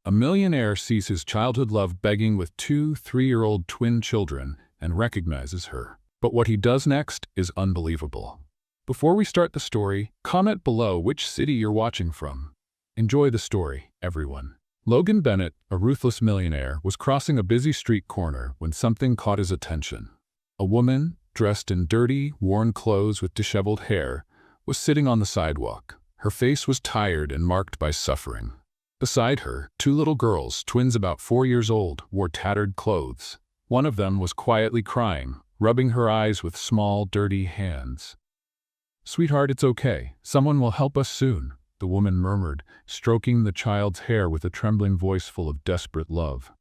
A millionaire sees his childhood love begging with two 3-year-old twin children and recognizes her. But what he does next is unbelievable. Before we start the story, comment below which city you're watching from. Enjoy the story, everyone. Logan Bennett, a ruthless millionaire, was crossing a busy street corner when something caught his attention. A woman, dressed in dirty, worn clothes with disheveled hair, was sitting on the sidewalk. Her face was tired and marked by suffering. Beside her, two little girls, twins about 4 years old, wore tattered clothes. One of them was quietly crying, rubbing her eyes with small, dirty hands. "Sweetheart, it's okay. Someone will help us soon," the woman murmured, stroking the child's hair with a trembling voice full of desperate love.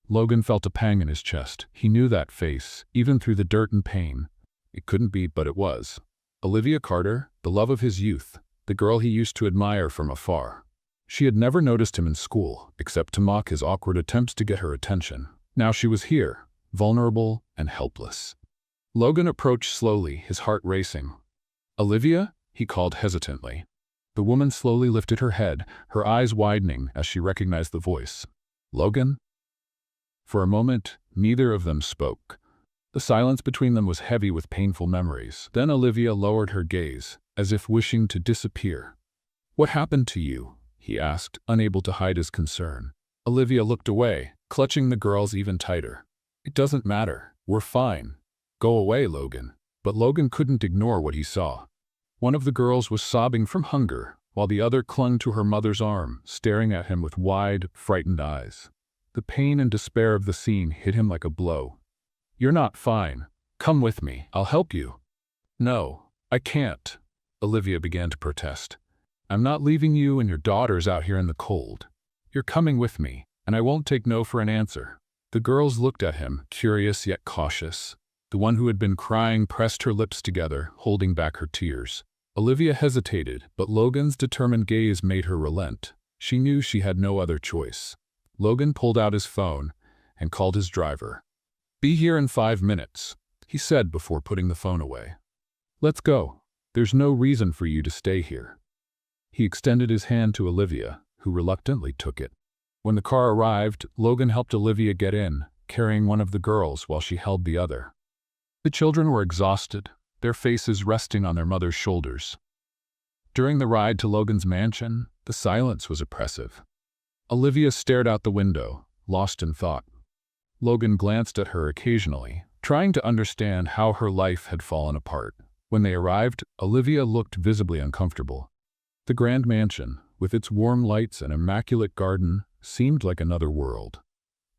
Logan felt a pang in his chest. He knew that face, even through the dirt and pain. It couldn't be, but it was. Olivia Carter, the love of his youth, the girl he used to admire from afar. She had never noticed him in school, except to mock his awkward attempts to get her attention. Now she was here, vulnerable and helpless. Logan approached slowly, his heart racing. "Olivia?" he called hesitantly. The woman slowly lifted her head, her eyes widening as she recognized the voice. "Logan?" For a moment, neither of them spoke. The silence between them was heavy with painful memories. Then Olivia lowered her gaze, as if wishing to disappear. "What happened to you?" he asked, unable to hide his concern. Olivia looked away, clutching the girls even tighter. "It doesn't matter. We're fine. Go away, Logan." But Logan couldn't ignore what he saw. One of the girls was sobbing from hunger, while the other clung to her mother's arm, staring at him with wide, frightened eyes. The pain and despair of the scene hit him like a blow. "You're not fine. Come with me. I'll help you." "No, I can't," Olivia began to protest. "I'm not leaving you and your daughters out here in the cold. You're coming with me, and I won't take no for an answer." The girls looked at him, curious yet cautious. The one who had been crying pressed her lips together, holding back her tears. Olivia hesitated, but Logan's determined gaze made her relent. She knew she had no other choice. Logan pulled out his phone and called his driver. "Be here in 5 minutes," he said before putting the phone away. "Let's go. There's no reason for you to stay here." He extended his hand to Olivia, who reluctantly took it. When the car arrived, Logan helped Olivia get in, carrying one of the girls while she held the other. The children were exhausted, their faces resting on their mother's shoulders. During the ride to Logan's mansion, the silence was oppressive. Olivia stared out the window, lost in thought. Logan glanced at her occasionally, trying to understand how her life had fallen apart. When they arrived, Olivia looked visibly uncomfortable. The grand mansion, with its warm lights and immaculate garden, seemed like another world.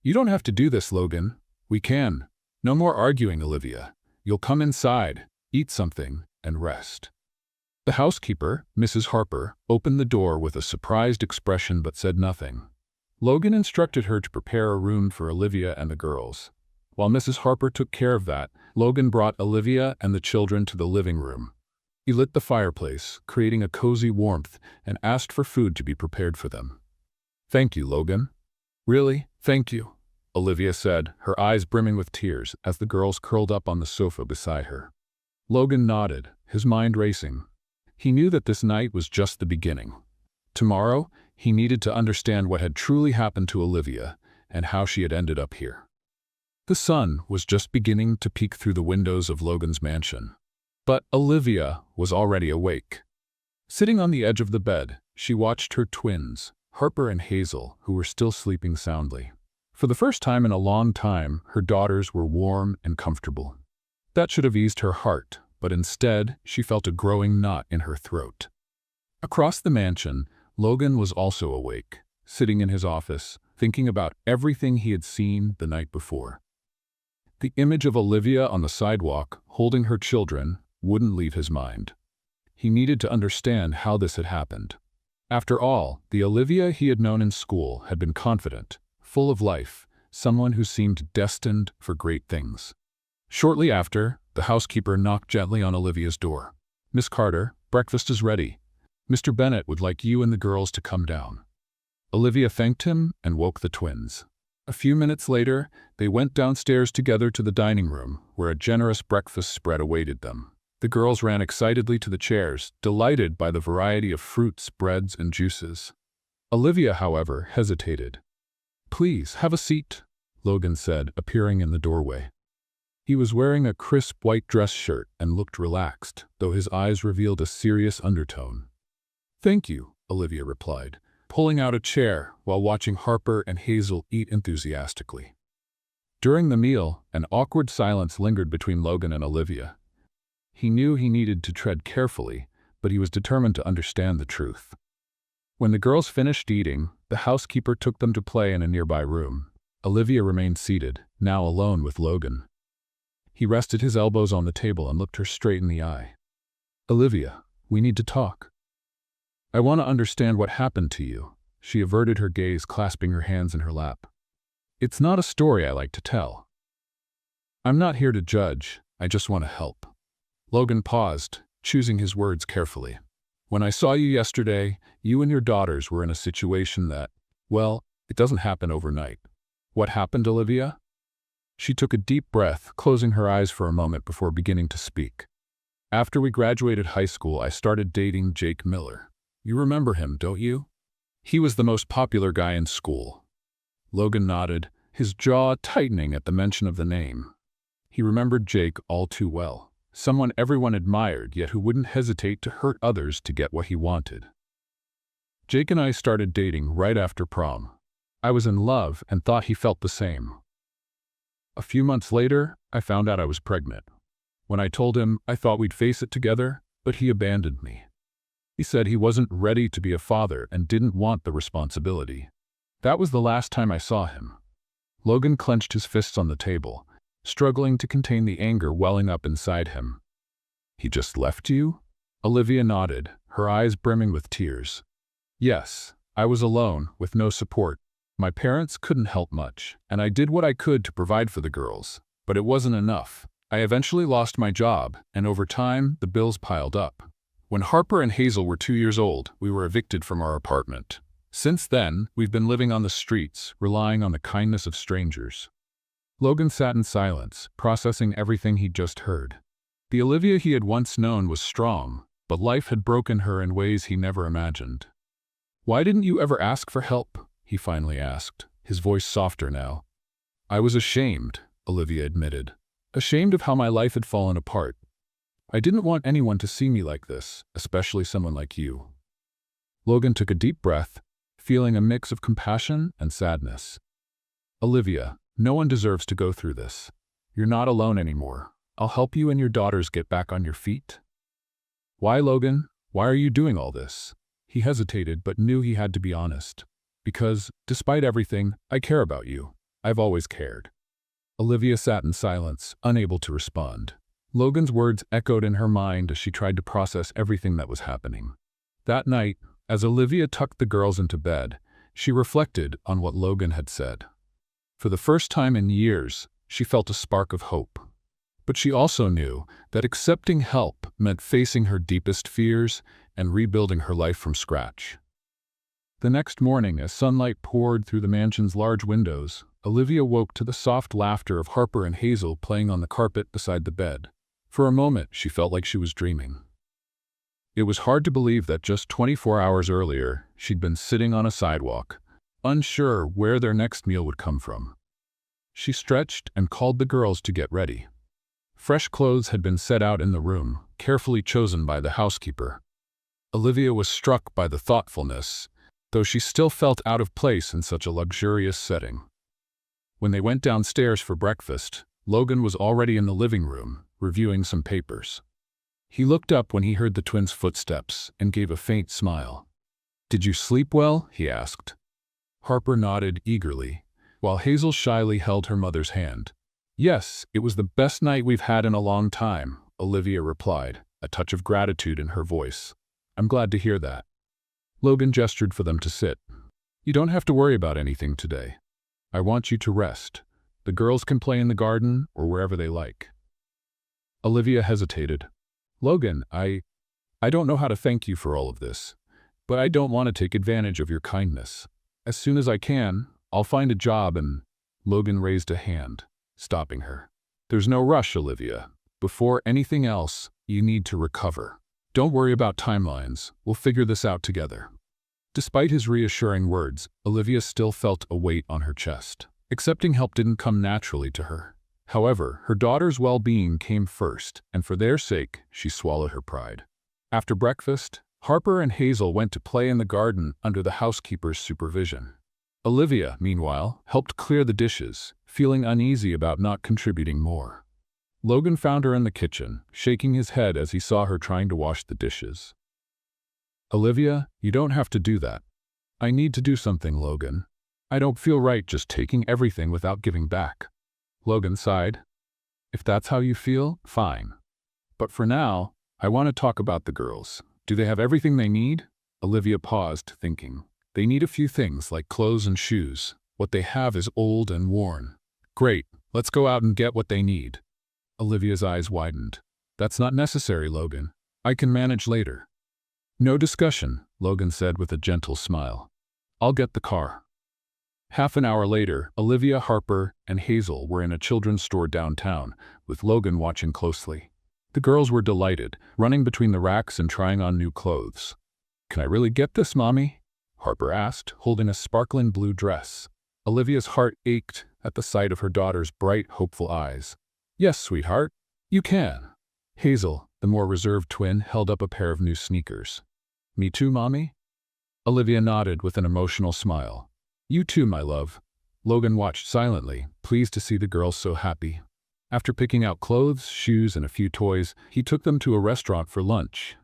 "You don't have to do this, Logan. We can. No more arguing, Olivia. You'll come inside, eat something, and rest." The housekeeper, Mrs. Harper, opened the door with a surprised expression but said nothing. Logan instructed her to prepare a room for Olivia and the girls. While Mrs. Harper took care of that, Logan brought Olivia and the children to the living room. He lit the fireplace, creating a cozy warmth, and asked for food to be prepared for them. "Thank you, Logan." "Really? Thank you," Olivia said, her eyes brimming with tears as the girls curled up on the sofa beside her. Logan nodded, his mind racing. He knew that this night was just the beginning. Tomorrow, he needed to understand what had truly happened to Olivia and how she had ended up here. The sun was just beginning to peek through the windows of Logan's mansion. But Olivia was already awake. Sitting on the edge of the bed, she watched her twins, Harper and Hazel, who were still sleeping soundly. For the first time in a long time, her daughters were warm and comfortable. That should have eased her heart, but instead, she felt a growing knot in her throat. Across the mansion, Logan was also awake, sitting in his office, thinking about everything he had seen the night before. The image of Olivia on the sidewalk, holding her children, wouldn't leave his mind. He needed to understand how this had happened. After all, the Olivia he had known in school had been confident, full of life, someone who seemed destined for great things. Shortly after, the housekeeper knocked gently on Olivia's door. "Miss Carter, breakfast is ready. Mr. Bennett would like you and the girls to come down." Olivia thanked him and woke the twins. A few minutes later, they went downstairs together to the dining room, where a generous breakfast spread awaited them. The girls ran excitedly to the chairs, delighted by the variety of fruits, breads, and juices. Olivia, however, hesitated. Please, have a seat, Logan said, appearing in the doorway. He was wearing a crisp white dress shirt and looked relaxed, though his eyes revealed a serious undertone. Thank you, Olivia replied, pulling out a chair while watching Harper and Hazel eat enthusiastically. During the meal, an awkward silence lingered between Logan and Olivia. He knew he needed to tread carefully, but he was determined to understand the truth. When the girls finished eating, the housekeeper took them to play in a nearby room. Olivia remained seated, now alone with Logan. He rested his elbows on the table and looked her straight in the eye. Olivia, we need to talk. I want to understand what happened to you. She averted her gaze, clasping her hands in her lap. It's not a story I like to tell. I'm not here to judge, I just want to help. Logan paused, choosing his words carefully. When I saw you yesterday, you and your daughters were in a situation that, well, it doesn't happen overnight. What happened, Olivia? She took a deep breath, closing her eyes for a moment before beginning to speak. After we graduated high school, I started dating Jake Miller. You remember him, don't you? He was the most popular guy in school. Logan nodded, his jaw tightening at the mention of the name. He remembered Jake all too well. Someone everyone admired, yet who wouldn't hesitate to hurt others to get what he wanted. Jake and I started dating right after prom. I was in love and thought he felt the same. A few months later, I found out I was pregnant. When I told him, I thought we'd face it together, but he abandoned me. He said he wasn't ready to be a father and didn't want the responsibility. That was the last time I saw him. Logan clenched his fists on the table, struggling to contain the anger welling up inside him. He just left you? Olivia nodded, her eyes brimming with tears. Yes, I was alone, with no support. My parents couldn't help much, and I did what I could to provide for the girls, but it wasn't enough. I eventually lost my job, and over time, the bills piled up. When Harper and Hazel were 2 years old, we were evicted from our apartment. Since then, we've been living on the streets, relying on the kindness of strangers. Logan sat in silence, processing everything he'd just heard. The Olivia he had once known was strong, but life had broken her in ways he never imagined. Why didn't you ever ask for help? He finally asked, his voice softer now. I was ashamed, Olivia admitted. Ashamed of how my life had fallen apart. I didn't want anyone to see me like this, especially someone like you. Logan took a deep breath, feeling a mix of compassion and sadness. Olivia, no one deserves to go through this. You're not alone anymore. I'll help you and your daughters get back on your feet. Why, Logan? Why are you doing all this? He hesitated but knew he had to be honest. Because, despite everything, I care about you. I've always cared. Olivia sat in silence, unable to respond. Logan's words echoed in her mind as she tried to process everything that was happening. That night, as Olivia tucked the girls into bed, she reflected on what Logan had said. For the first time in years, she felt a spark of hope. But she also knew that accepting help meant facing her deepest fears and rebuilding her life from scratch. The next morning, as sunlight poured through the mansion's large windows, Olivia woke to the soft laughter of Harper and Hazel playing on the carpet beside the bed. For a moment, she felt like she was dreaming. It was hard to believe that just 24 hours earlier, she'd been sitting on a sidewalk, unsure where their next meal would come from. She stretched and called the girls to get ready. Fresh clothes had been set out in the room, carefully chosen by the housekeeper. Olivia was struck by the thoughtfulness, though she still felt out of place in such a luxurious setting. When they went downstairs for breakfast, Logan was already in the living room, reviewing some papers. He looked up when he heard the twins' footsteps and gave a faint smile. "Did you sleep well?" he asked. Harper nodded eagerly, while Hazel shyly held her mother's hand. "Yes, it was the best night we've had in a long time," Olivia replied, a touch of gratitude in her voice. "I'm glad to hear that." Logan gestured for them to sit. "You don't have to worry about anything today. I want you to rest. The girls can play in the garden or wherever they like." Olivia hesitated. "Logan, I don't know how to thank you for all of this, but I don't want to take advantage of your kindness. As soon as I can, I'll find a job and—" Logan raised a hand, stopping her. "There's no rush, Olivia. Before anything else, you need to recover. Don't worry about timelines. We'll figure this out together." Despite his reassuring words, Olivia still felt a weight on her chest. Accepting help didn't come naturally to her. However, her daughter's well-being came first, and for their sake, she swallowed her pride. After breakfast, Harper and Hazel went to play in the garden under the housekeeper's supervision. Olivia, meanwhile, helped clear the dishes, feeling uneasy about not contributing more. Logan found her in the kitchen, shaking his head as he saw her trying to wash the dishes. "Olivia, you don't have to do that." "I need to do something, Logan. I don't feel right just taking everything without giving back." Logan sighed. "If that's how you feel, fine. But for now, I want to talk about the girls. Do they have everything they need?" Olivia paused, thinking. "They need a few things like clothes and shoes. What they have is old and worn." "Great, let's go out and get what they need." Olivia's eyes widened. "That's not necessary, Logan. I can manage later." "No discussion," Logan said with a gentle smile. "I'll get the car." Half an hour later, Olivia, Harper, and Hazel were in a children's store downtown, with Logan watching closely. The girls were delighted, running between the racks and trying on new clothes. "Can I really get this, Mommy?" Harper asked, holding a sparkling blue dress. Olivia's heart ached at the sight of her daughter's bright, hopeful eyes. "Yes, sweetheart, you can." Hazel, the more reserved twin, held up a pair of new sneakers. "Me too, Mommy?" Olivia nodded with an emotional smile. "You too, my love." Logan watched silently, pleased to see the girls so happy. After picking out clothes, shoes, and a few toys, he took them to a restaurant for lunch.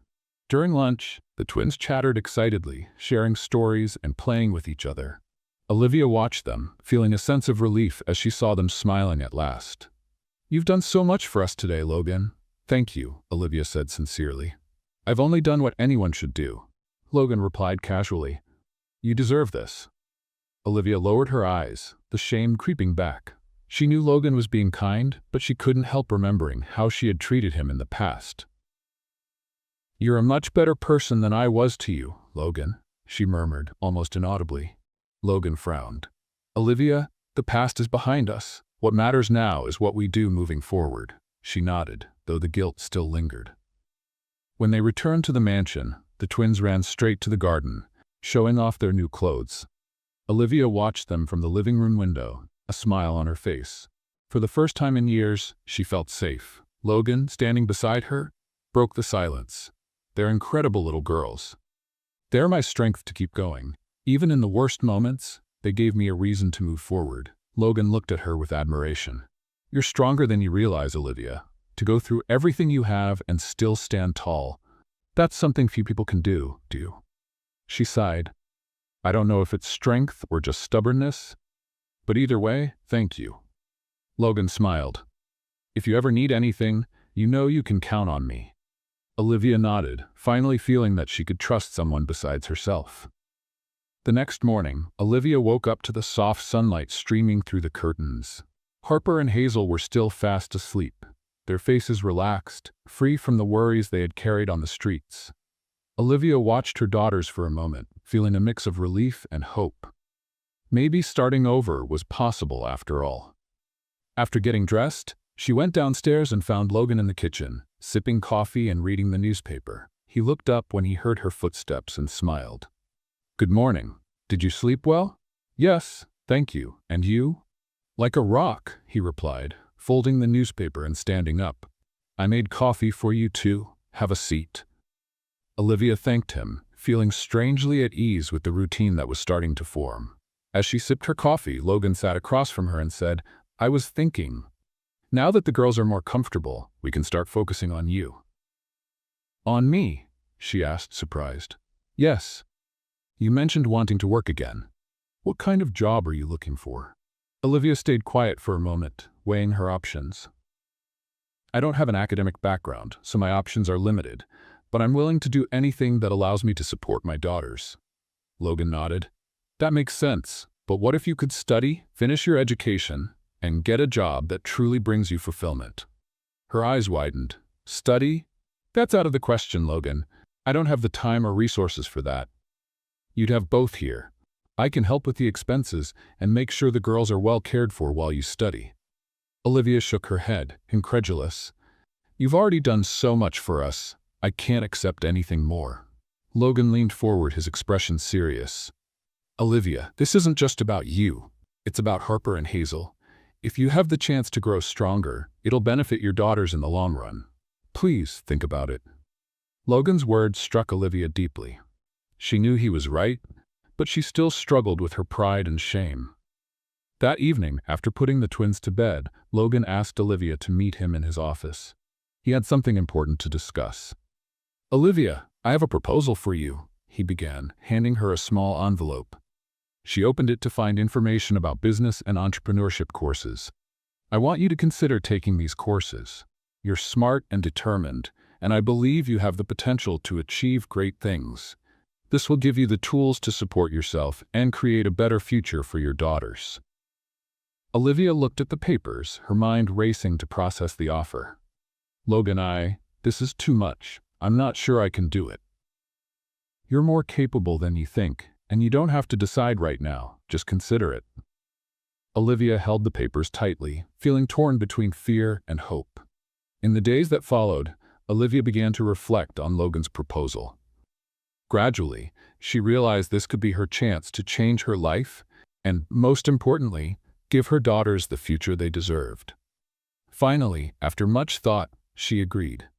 During lunch, the twins chattered excitedly, sharing stories and playing with each other. Olivia watched them, feeling a sense of relief as she saw them smiling at last. "You've done so much for us today, Logan." "Thank you," Olivia said sincerely. "I've only done what anyone should do." Logan replied casually. "You deserve this." Olivia lowered her eyes, the shame creeping back. She knew Logan was being kind, but she couldn't help remembering how she had treated him in the past. "You're a much better person than I was to you, Logan," she murmured, almost inaudibly. Logan frowned. "Olivia, the past is behind us. What matters now is what we do moving forward." She nodded, though the guilt still lingered. When they returned to the mansion, the twins ran straight to the garden, showing off their new clothes. Olivia watched them from the living room window, a smile on her face. For the first time in years, she felt safe. Logan, standing beside her, broke the silence. "They're incredible little girls. They're my strength to keep going. Even in the worst moments, they gave me a reason to move forward." Logan looked at her with admiration. "You're stronger than you realize, Olivia. To go through everything you have and still stand tall. That's something few people can do you?" She sighed. "I don't know if it's strength or just stubbornness, but either way, thank you." Logan smiled. "If you ever need anything, you know you can count on me." Olivia nodded, finally feeling that she could trust someone besides herself. The next morning, Olivia woke up to the soft sunlight streaming through the curtains. Harper and Hazel were still fast asleep, their faces relaxed, free from the worries they had carried on the streets. Olivia watched her daughters for a moment, feeling a mix of relief and hope. Maybe starting over was possible after all. After getting dressed, she went downstairs and found Logan in the kitchen, sipping coffee and reading the newspaper. He looked up when he heard her footsteps and smiled. "Good morning. Did you sleep well?" "Yes, thank you. And you?" "Like a rock," he replied, folding the newspaper and standing up. "I made coffee for you too. Have a seat." Olivia thanked him, feeling strangely at ease with the routine that was starting to form. As she sipped her coffee, Logan sat across from her and said, "I was thinking, now that the girls are more comfortable, we can start focusing on you." "On me?" she asked, surprised. "Yes. You mentioned wanting to work again. What kind of job are you looking for?" Olivia stayed quiet for a moment, weighing her options. "I don't have an academic background, so my options are limited, but I'm willing to do anything that allows me to support my daughters." Logan nodded. "That makes sense, but what if you could study, finish your education, and get a job that truly brings you fulfillment?" Her eyes widened. "Study? That's out of the question, Logan. I don't have the time or resources for that. You'd have both here. I can help with the expenses and make sure the girls are well cared for while you study." Olivia shook her head, incredulous. "You've already done so much for us. I can't accept anything more." Logan leaned forward, his expression serious. Olivia, this isn't just about you. It's about Harper and Hazel. If you have the chance to grow stronger, it'll benefit your daughters in the long run. Please think about it. Logan's words struck Olivia deeply. She knew he was right, but she still struggled with her pride and shame. That evening, after putting the twins to bed, Logan asked Olivia to meet him in his office. He had something important to discuss. Olivia, I have a proposal for you, he began, handing her a small envelope. She opened it to find information about business and entrepreneurship courses. I want you to consider taking these courses. You're smart and determined, and I believe you have the potential to achieve great things. This will give you the tools to support yourself and create a better future for your daughters. Olivia looked at the papers, her mind racing to process the offer. Logan, this is too much. I'm not sure I can do it. You're more capable than you think, and you don't have to decide right now. Just consider it. Olivia held the papers tightly, feeling torn between fear and hope. In the days that followed, Olivia began to reflect on Logan's proposal. Gradually, she realized this could be her chance to change her life and, most importantly, give her daughters the future they deserved. Finally, after much thought, she agreed.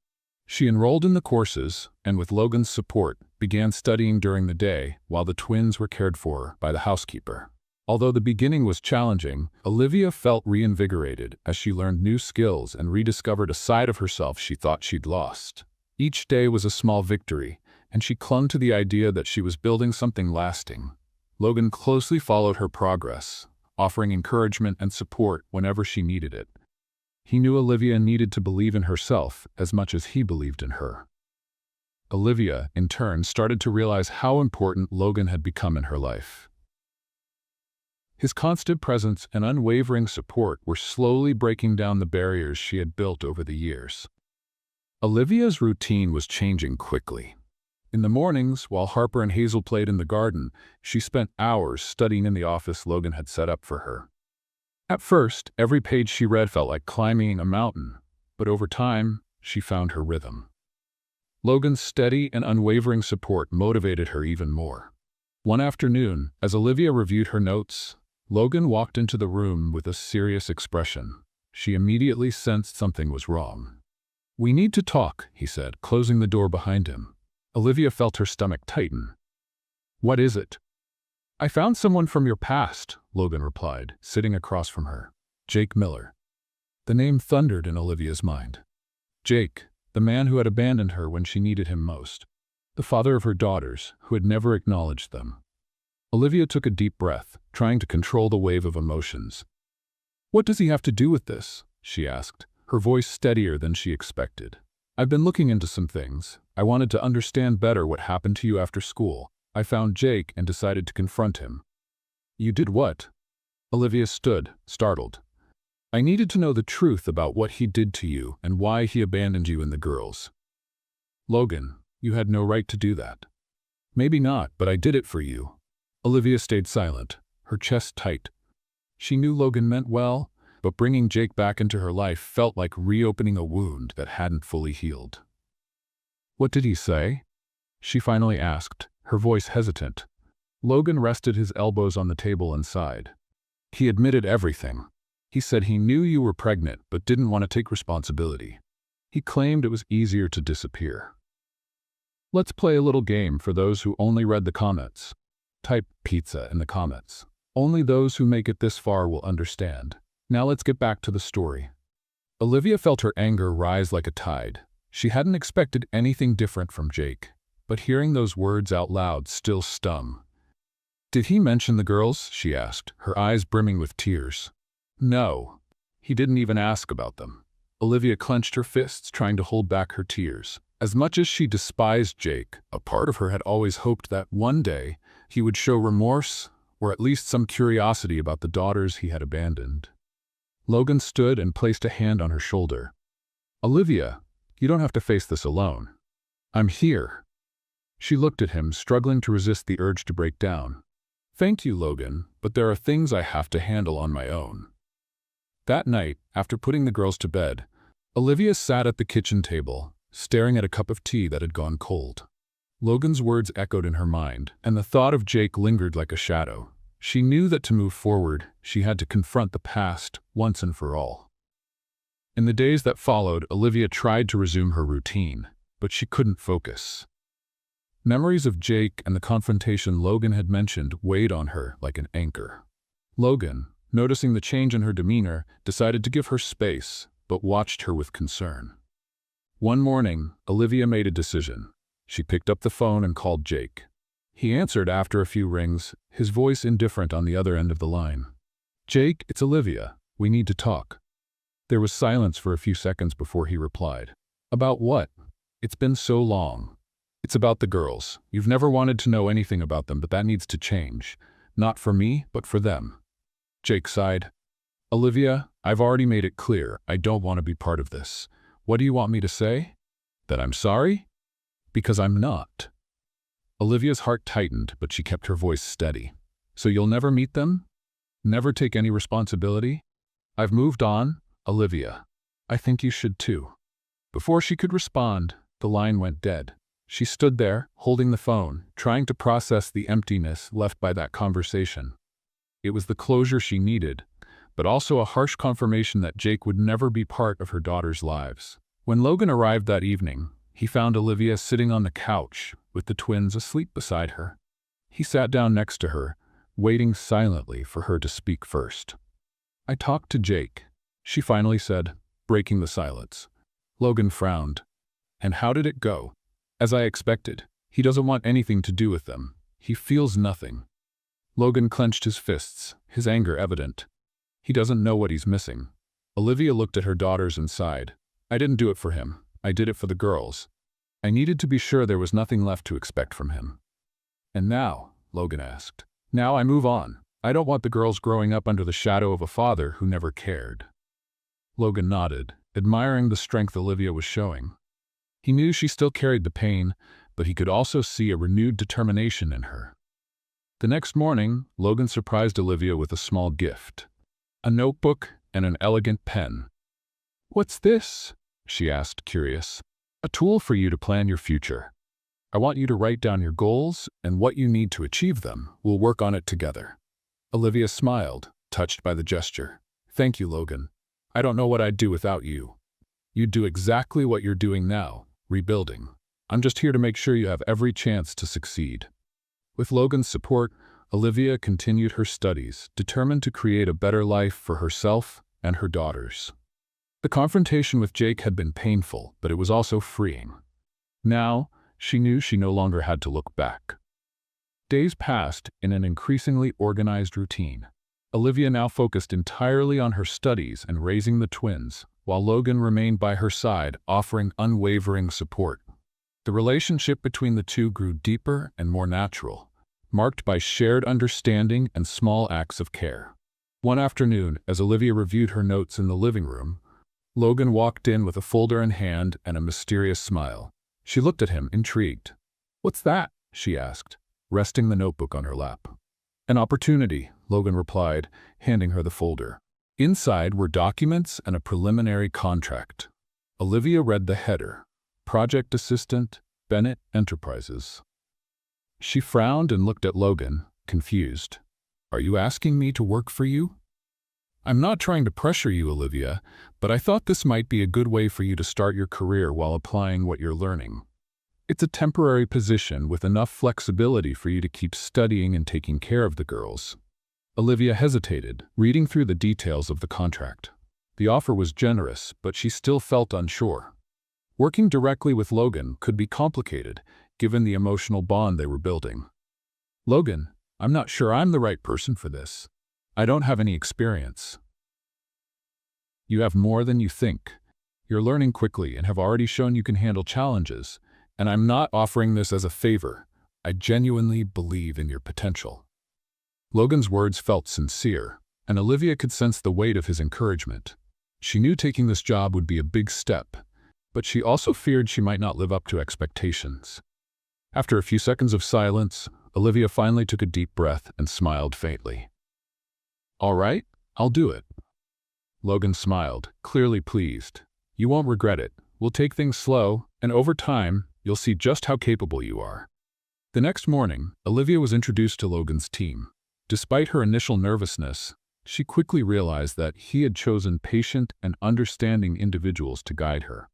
She enrolled in the courses and, with Logan's support, began studying during the day while the twins were cared for by the housekeeper. Although the beginning was challenging, Olivia felt reinvigorated as she learned new skills and rediscovered a side of herself she thought she'd lost. Each day was a small victory, and she clung to the idea that she was building something lasting. Logan closely followed her progress, offering encouragement and support whenever she needed it. He knew Olivia needed to believe in herself as much as he believed in her. Olivia, in turn, started to realize how important Logan had become in her life. His constant presence and unwavering support were slowly breaking down the barriers she had built over the years. Olivia's routine was changing quickly. In the mornings, while Harper and Hazel played in the garden, she spent hours studying in the office Logan had set up for her. At first, every page she read felt like climbing a mountain, but over time, she found her rhythm. Logan's steady and unwavering support motivated her even more. One afternoon, as Olivia reviewed her notes, Logan walked into the room with a serious expression. She immediately sensed something was wrong. "We need to talk," he said, closing the door behind him. Olivia felt her stomach tighten. "What is it?" "I found someone from your past," Logan replied, sitting across from her. Jake Miller. The name thundered in Olivia's mind. Jake, the man who had abandoned her when she needed him most. The father of her daughters, who had never acknowledged them. Olivia took a deep breath, trying to control the wave of emotions. "What does he have to do with this?" she asked, her voice steadier than she expected. "I've been looking into some things. I wanted to understand better what happened to you after school. I found Jake and decided to confront him." "You did what?" Olivia stood, startled. "I needed to know the truth about what he did to you and why he abandoned you and the girls." "Logan, you had no right to do that." "Maybe not, but I did it for you." Olivia stayed silent, her chest tight. She knew Logan meant well, but bringing Jake back into her life felt like reopening a wound that hadn't fully healed. "What did he say?" she finally asked, her voice hesitant. Logan rested his elbows on the table and sighed. "He admitted everything. He said he knew you were pregnant but didn't want to take responsibility. He claimed it was easier to disappear." Let's play a little game for those who only read the comments. Type pizza in the comments. Only those who make it this far will understand. Now let's get back to the story. Olivia felt her anger rise like a tide. She hadn't expected anything different from Jake, but hearing those words out loud still stung. "Did he mention the girls?" she asked, her eyes brimming with tears. "No. He didn't even ask about them." Olivia clenched her fists, trying to hold back her tears. As much as she despised Jake, a part of her had always hoped that one day he would show remorse or at least some curiosity about the daughters he had abandoned. Logan stood and placed a hand on her shoulder. "Olivia, you don't have to face this alone. I'm here." She looked at him, struggling to resist the urge to break down. "Thank you, Logan, but there are things I have to handle on my own." That night, after putting the girls to bed, Olivia sat at the kitchen table, staring at a cup of tea that had gone cold. Logan's words echoed in her mind, and the thought of Jake lingered like a shadow. She knew that to move forward, she had to confront the past once and for all. In the days that followed, Olivia tried to resume her routine, but she couldn't focus. Memories of Jake and the confrontation Logan had mentioned weighed on her like an anchor. Logan, noticing the change in her demeanor, decided to give her space, but watched her with concern. One morning, Olivia made a decision. She picked up the phone and called Jake. He answered after a few rings, his voice indifferent on the other end of the line. "Jake, it's Olivia. We need to talk." There was silence for a few seconds before he replied. "About what? It's been so long." "It's about the girls. You've never wanted to know anything about them, but that needs to change. Not for me, but for them." Jake sighed. "Olivia, I've already made it clear. I don't want to be part of this. What do you want me to say? That I'm sorry? Because I'm not." Olivia's heart tightened, but she kept her voice steady. "So you'll never meet them? Never take any responsibility?" "I've moved on, Olivia. I think you should too." Before she could respond, the line went dead. She stood there, holding the phone, trying to process the emptiness left by that conversation. It was the closure she needed, but also a harsh confirmation that Jake would never be part of her daughter's lives. When Logan arrived that evening, he found Olivia sitting on the couch, with the twins asleep beside her. He sat down next to her, waiting silently for her to speak first. "I talked to Jake," she finally said, breaking the silence. Logan frowned. "And how did it go?" "As I expected. He doesn't want anything to do with them. He feels nothing." Logan clenched his fists, his anger evident. "He doesn't know what he's missing." Olivia looked at her daughters and sighed. "I didn't do it for him. I did it for the girls. I needed to be sure there was nothing left to expect from him." "And now?" Logan asked. "Now I move on. I don't want the girls growing up under the shadow of a father who never cared." Logan nodded, admiring the strength Olivia was showing. He knew she still carried the pain, but he could also see a renewed determination in her. The next morning, Logan surprised Olivia with a small gift. A notebook and an elegant pen. "What's this?" she asked, curious. "A tool for you to plan your future. I want you to write down your goals and what you need to achieve them. We'll work on it together." Olivia smiled, touched by the gesture. "Thank you, Logan. I don't know what I'd do without you. You'd do exactly what you're doing now, rebuilding. I'm just here to make sure you have every chance to succeed." With Logan's support, Olivia continued her studies, determined to create a better life for herself and her daughters. The confrontation with Jake had been painful, but it was also freeing. Now, she knew she no longer had to look back. Days passed in an increasingly organized routine. Olivia now focused entirely on her studies and raising the twins, while Logan remained by her side, offering unwavering support. The relationship between the two grew deeper and more natural, marked by shared understanding and small acts of care. One afternoon, as Olivia reviewed her notes in the living room, Logan walked in with a folder in hand and a mysterious smile. She looked at him, intrigued. "What's that?" she asked, resting the notebook on her lap. "An opportunity," Logan replied, handing her the folder. Inside were documents and a preliminary contract. Olivia read the header, Project Assistant, Bennett Enterprises. She frowned and looked at Logan, confused. "Are you asking me to work for you?" "I'm not trying to pressure you, Olivia, but I thought this might be a good way for you to start your career while applying what you're learning. It's a temporary position with enough flexibility for you to keep studying and taking care of the girls." Olivia hesitated, reading through the details of the contract. The offer was generous, but she still felt unsure. Working directly with Logan could be complicated, given the emotional bond they were building. "Logan, I'm not sure I'm the right person for this. I don't have any experience." "You have more than you think. You're learning quickly and have already shown you can handle challenges, and I'm not offering this as a favor. I genuinely believe in your potential." Logan's words felt sincere, and Olivia could sense the weight of his encouragement. She knew taking this job would be a big step, but she also feared she might not live up to expectations. After a few seconds of silence, Olivia finally took a deep breath and smiled faintly. "All right, I'll do it." Logan smiled, clearly pleased. "You won't regret it. We'll take things slow, and over time, You'll see just how capable you are." The next morning, Olivia was introduced to Logan's team. Despite her initial nervousness, she quickly realized that he had chosen patient and understanding individuals to guide her.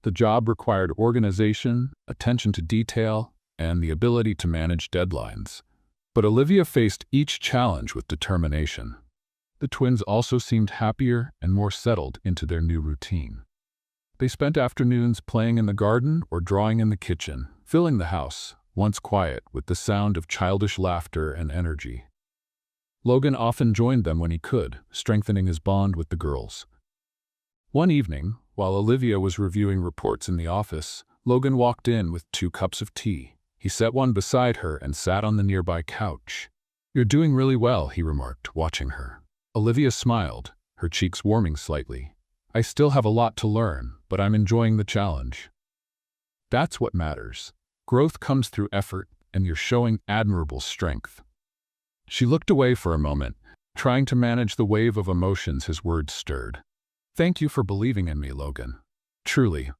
The job required organization, attention to detail, and the ability to manage deadlines. But Olivia faced each challenge with determination. The twins also seemed happier and more settled into their new routine. They spent afternoons playing in the garden or drawing in the kitchen, filling the house, once quiet, with the sound of childish laughter and energy. Logan often joined them when he could, strengthening his bond with the girls. One evening, while Olivia was reviewing reports in the office, Logan walked in with 2 cups of tea. He set one beside her and sat on the nearby couch. "You're doing really well," he remarked, watching her. Olivia smiled, her cheeks warming slightly. "I still have a lot to learn, but I'm enjoying the challenge." "That's what matters. Growth comes through effort, and you're showing admirable strength." She looked away for a moment, trying to manage the wave of emotions his words stirred. "Thank you for believing in me, Logan. Truly."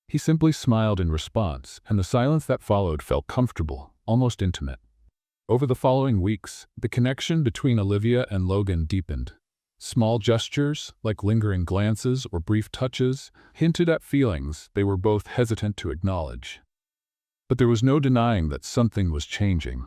He simply smiled in response, and the silence that followed felt comfortable, almost intimate. Over the following weeks, the connection between Olivia and Logan deepened. Small gestures, like lingering glances or brief touches, hinted at feelings they were both hesitant to acknowledge. But there was no denying that something was changing.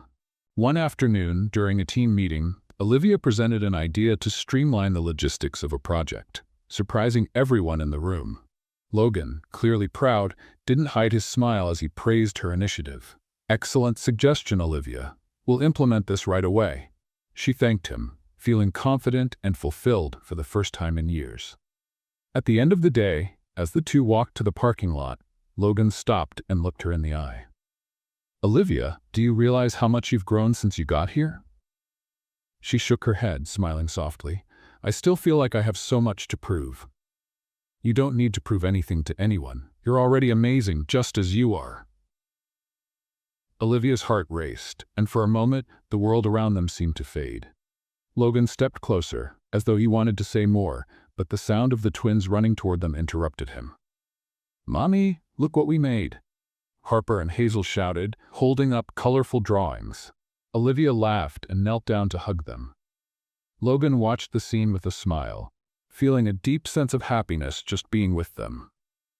One afternoon, during a team meeting, Olivia presented an idea to streamline the logistics of a project, surprising everyone in the room. Logan, clearly proud, didn't hide his smile as he praised her initiative. "Excellent suggestion, Olivia. We'll implement this right away." She thanked him, feeling confident and fulfilled for the first time in years. At the end of the day, as the two walked to the parking lot, Logan stopped and looked her in the eye. "Olivia, do you realize how much you've grown since you got here?" She shook her head, smiling softly. "I still feel like I have so much to prove." "You don't need to prove anything to anyone. You're already amazing just as you are." Olivia's heart raced, and for a moment, the world around them seemed to fade. Logan stepped closer, as though he wanted to say more, but the sound of the twins running toward them interrupted him. "Mommy, look what we made!" Harper and Hazel shouted, holding up colorful drawings. Olivia laughed and knelt down to hug them. Logan watched the scene with a smile, feeling a deep sense of happiness just being with them.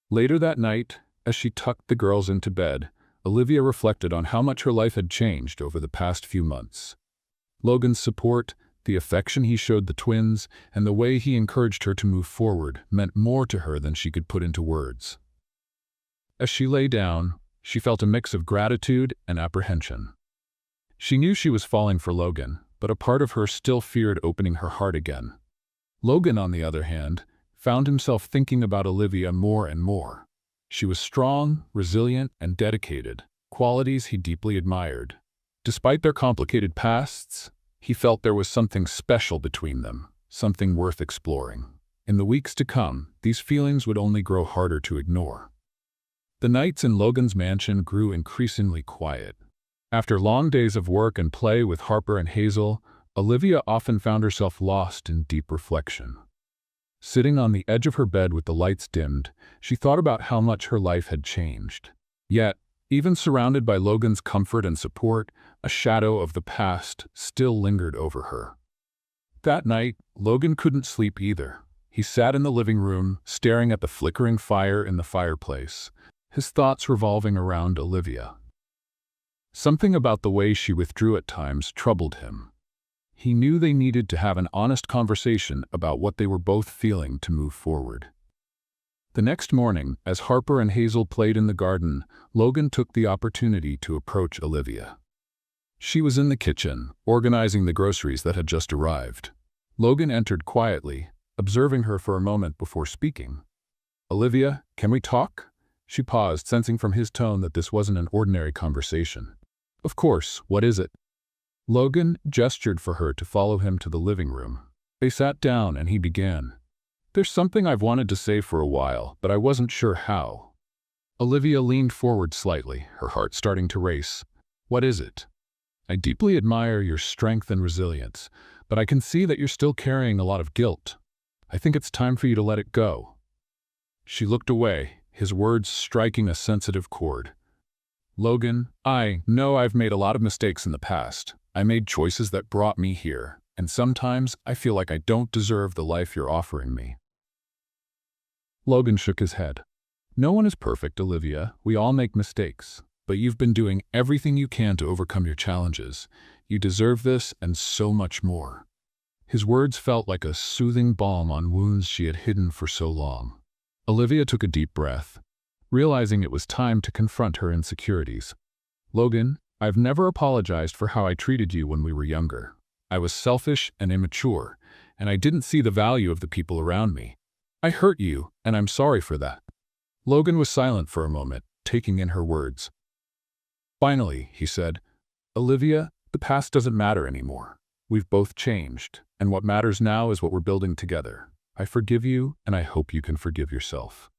Later that night, as she tucked the girls into bed, Olivia reflected on how much her life had changed over the past few months. Logan's support, the affection he showed the twins, and the way he encouraged her to move forward meant more to her than she could put into words. As she lay down, she felt a mix of gratitude and apprehension. She knew she was falling for Logan, but a part of her still feared opening her heart again. Logan, on the other hand, found himself thinking about Olivia more and more. She was strong, resilient, and dedicated, qualities he deeply admired. Despite their complicated pasts, he felt there was something special between them, something worth exploring. In the weeks to come, these feelings would only grow harder to ignore. The nights in Logan's mansion grew increasingly quiet. After long days of work and play with Harper and Hazel, Olivia often found herself lost in deep reflection. Sitting on the edge of her bed with the lights dimmed, she thought about how much her life had changed. Yet, even surrounded by Logan's comfort and support, a shadow of the past still lingered over her. That night, Logan couldn't sleep either. He sat in the living room, staring at the flickering fire in the fireplace, his thoughts revolving around Olivia. Something about the way she withdrew at times troubled him. He knew they needed to have an honest conversation about what they were both feeling to move forward. The next morning, as Harper and Hazel played in the garden, Logan took the opportunity to approach Olivia. She was in the kitchen, organizing the groceries that had just arrived. Logan entered quietly, observing her for a moment before speaking. "Olivia, can we talk?" She paused, sensing from his tone that this wasn't an ordinary conversation. "Of course, what is it?" Logan gestured for her to follow him to the living room. They sat down and he began. "There's something I've wanted to say for a while, but I wasn't sure how." Olivia leaned forward slightly, her heart starting to race. "What is it?" "I deeply admire your strength and resilience, but I can see that you're still carrying a lot of guilt. I think it's time for you to let it go." She looked away, his words striking a sensitive chord. "Logan, I know I've made a lot of mistakes in the past. I made choices that brought me here, and sometimes I feel like I don't deserve the life you're offering me." Logan shook his head. "No one is perfect, Olivia. We all make mistakes. But you've been doing everything you can to overcome your challenges. You deserve this and so much more." His words felt like a soothing balm on wounds she had hidden for so long. Olivia took a deep breath, realizing it was time to confront her insecurities. "Logan, I've never apologized for how I treated you when we were younger. I was selfish and immature, and I didn't see the value of the people around me. I hurt you, and I'm sorry for that." Logan was silent for a moment, taking in her words. Finally, he said, "Olivia, the past doesn't matter anymore. We've both changed, and what matters now is what we're building together. I forgive you, and I hope you can forgive yourself."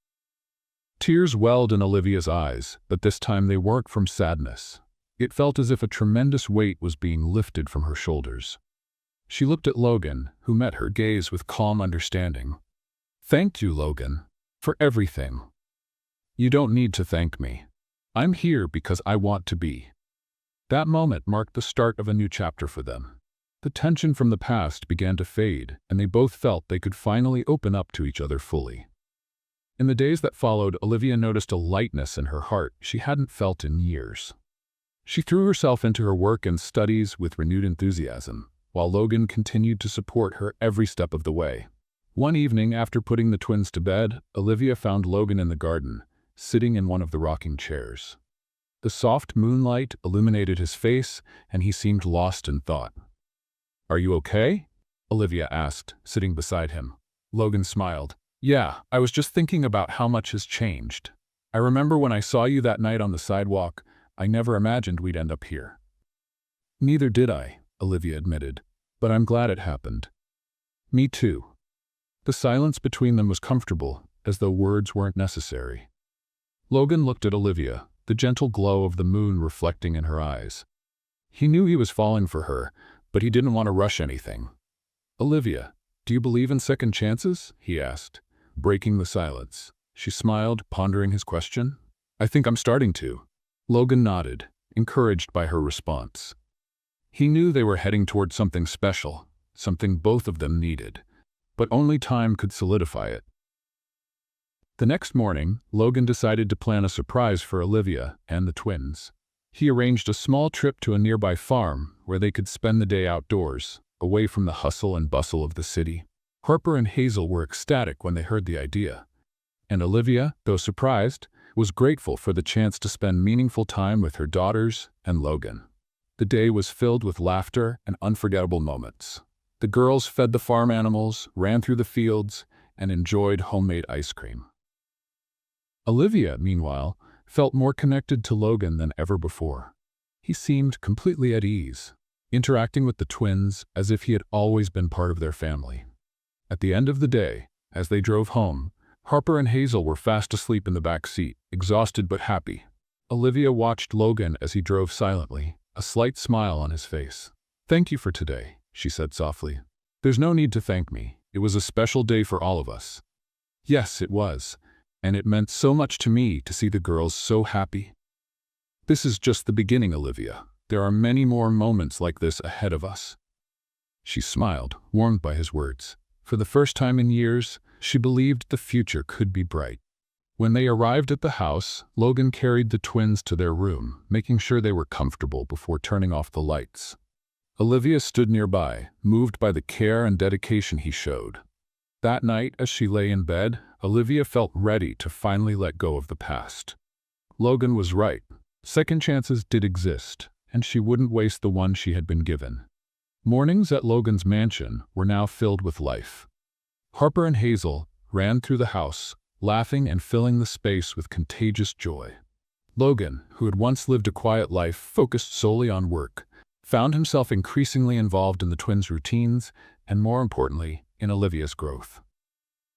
Tears welled in Olivia's eyes, but this time they weren't from sadness. It felt as if a tremendous weight was being lifted from her shoulders. She looked at Logan, who met her gaze with calm understanding. "Thank you, Logan, for everything." "You don't need to thank me. I'm here because I want to be." That moment marked the start of a new chapter for them. The tension from the past began to fade, and they both felt they could finally open up to each other fully. In the days that followed, Olivia noticed a lightness in her heart she hadn't felt in years. She threw herself into her work and studies with renewed enthusiasm, while Logan continued to support her every step of the way. One evening, after putting the twins to bed, Olivia found Logan in the garden, sitting in one of the rocking chairs. The soft moonlight illuminated his face, and he seemed lost in thought. "Are you okay?" Olivia asked, sitting beside him. Logan smiled. "Yeah, I was just thinking about how much has changed. I remember when I saw you that night on the sidewalk, I never imagined we'd end up here." "Neither did I," Olivia admitted, "but I'm glad it happened." "Me too." The silence between them was comfortable, as though words weren't necessary. Logan looked at Olivia, the gentle glow of the moon reflecting in her eyes. He knew he was falling for her, but he didn't want to rush anything. "Olivia, do you believe in second chances?" he asked, breaking the silence. She smiled, pondering his question. "I think I'm starting to." Logan nodded, encouraged by her response. He knew they were heading toward something special, something both of them needed, but only time could solidify it. The next morning, Logan decided to plan a surprise for Olivia and the twins. He arranged a small trip to a nearby farm where they could spend the day outdoors, away from the hustle and bustle of the city. Harper and Hazel were ecstatic when they heard the idea, and Olivia, though surprised, was grateful for the chance to spend meaningful time with her daughters and Logan. The day was filled with laughter and unforgettable moments. The girls fed the farm animals, ran through the fields, and enjoyed homemade ice cream. Olivia, meanwhile, felt more connected to Logan than ever before. He seemed completely at ease, interacting with the twins as if he had always been part of their family. At the end of the day, as they drove home, Harper and Hazel were fast asleep in the back seat, exhausted but happy. Olivia watched Logan as he drove silently, a slight smile on his face. "Thank you for today," she said softly. "There's no need to thank me. It was a special day for all of us." "Yes, it was. And it meant so much to me to see the girls so happy." "This is just the beginning, Olivia. There are many more moments like this ahead of us." She smiled, warmed by his words. For the first time in years, she believed the future could be bright. When they arrived at the house, Logan carried the twins to their room, making sure they were comfortable before turning off the lights. Olivia stood nearby, moved by the care and dedication he showed. That night, as she lay in bed, Olivia felt ready to finally let go of the past. Logan was right. Second chances did exist, and she wouldn't waste the one she had been given. Mornings at Logan's mansion were now filled with life. Harper and Hazel ran through the house, laughing and filling the space with contagious joy. Logan, who had once lived a quiet life focused solely on work, found himself increasingly involved in the twins' routines and, more importantly, in Olivia's growth.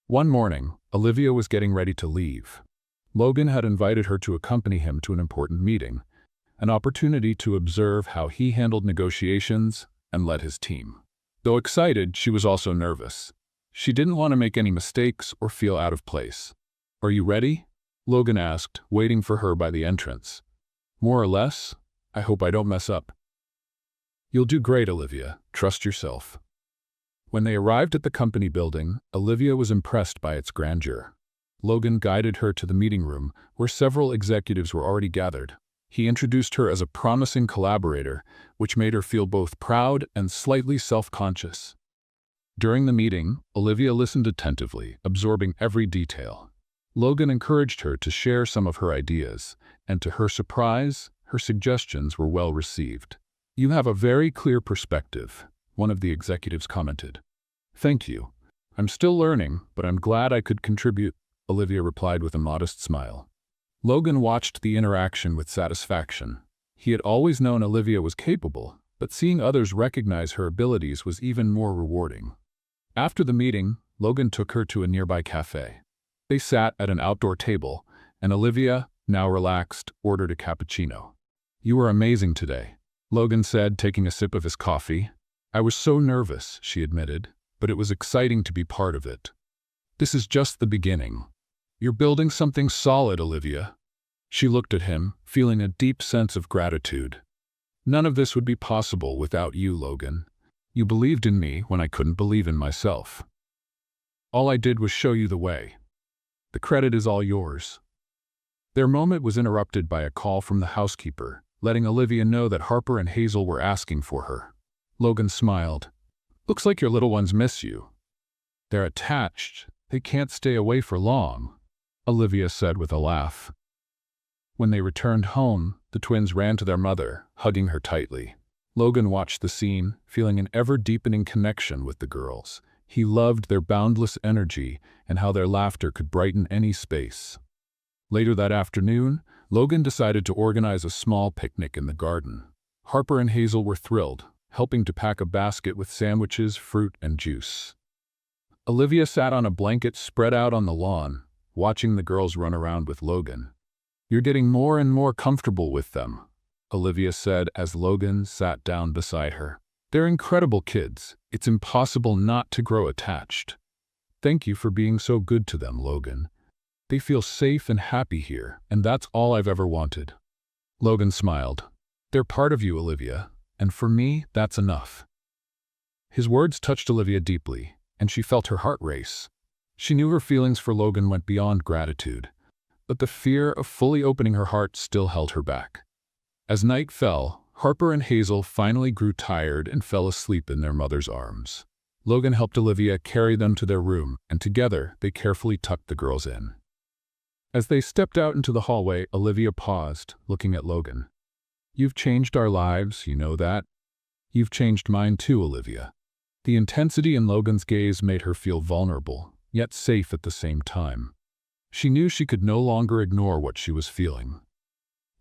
One morning, Olivia was getting ready to leave. Logan had invited her to accompany him to an important meeting, an opportunity to observe how he handled negotiations and led his team. Though excited, she was also nervous. She didn't want to make any mistakes or feel out of place. "Are you ready?" Logan asked, waiting for her by the entrance. More or less? I hope I don't mess up. You'll do great, Olivia. Trust yourself. When they arrived at the company building, Olivia was impressed by its grandeur. Logan guided her to the meeting room, where several executives were already gathered. He introduced her as a promising collaborator, which made her feel both proud and slightly self-conscious. During the meeting, Olivia listened attentively, absorbing every detail. Logan encouraged her to share some of her ideas, and to her surprise, her suggestions were well received. You have a very clear perspective, one of the executives commented. Thank you. I'm still learning, but I'm glad I could contribute, Olivia replied with a modest smile. Logan watched the interaction with satisfaction. He had always known Olivia was capable, but seeing others recognize her abilities was even more rewarding. After the meeting, Logan took her to a nearby cafe. They sat at an outdoor table, and Olivia, now relaxed, ordered a cappuccino. You were amazing today, Logan said, taking a sip of his coffee. I was so nervous, she admitted, but it was exciting to be part of it. This is just the beginning. You're building something solid, Olivia. She looked at him, feeling a deep sense of gratitude. None of this would be possible without you, Logan. You believed in me when I couldn't believe in myself. All I did was show you the way. The credit is all yours. Their moment was interrupted by a call from the housekeeper, letting Olivia know that Harper and Hazel were asking for her. Logan smiled. Looks like your little ones miss you. They're attached. They can't stay away for long, Olivia said with a laugh. When they returned home, the twins ran to their mother, hugging her tightly. Logan watched the scene, feeling an ever-deepening connection with the girls. He loved their boundless energy and how their laughter could brighten any space. Later that afternoon, Logan decided to organize a small picnic in the garden. Harper and Hazel were thrilled, helping to pack a basket with sandwiches, fruit, and juice. Olivia sat on a blanket spread out on the lawn, watching the girls run around with Logan. You're getting more and more comfortable with them, Olivia said as Logan sat down beside her. They're incredible kids. It's impossible not to grow attached. Thank you for being so good to them, Logan. They feel safe and happy here, and that's all I've ever wanted. Logan smiled. They're part of you, Olivia, and for me, that's enough. His words touched Olivia deeply, and she felt her heart race. She knew her feelings for Logan went beyond gratitude, but the fear of fully opening her heart still held her back. As night fell, Harper and Hazel finally grew tired and fell asleep in their mother's arms. Logan helped Olivia carry them to their room, and together they carefully tucked the girls in. As they stepped out into the hallway, Olivia paused, looking at Logan. You've changed our lives, you know that? You've changed mine too, Olivia. The intensity in Logan's gaze made her feel vulnerable, yet safe at the same time. She knew she could no longer ignore what she was feeling.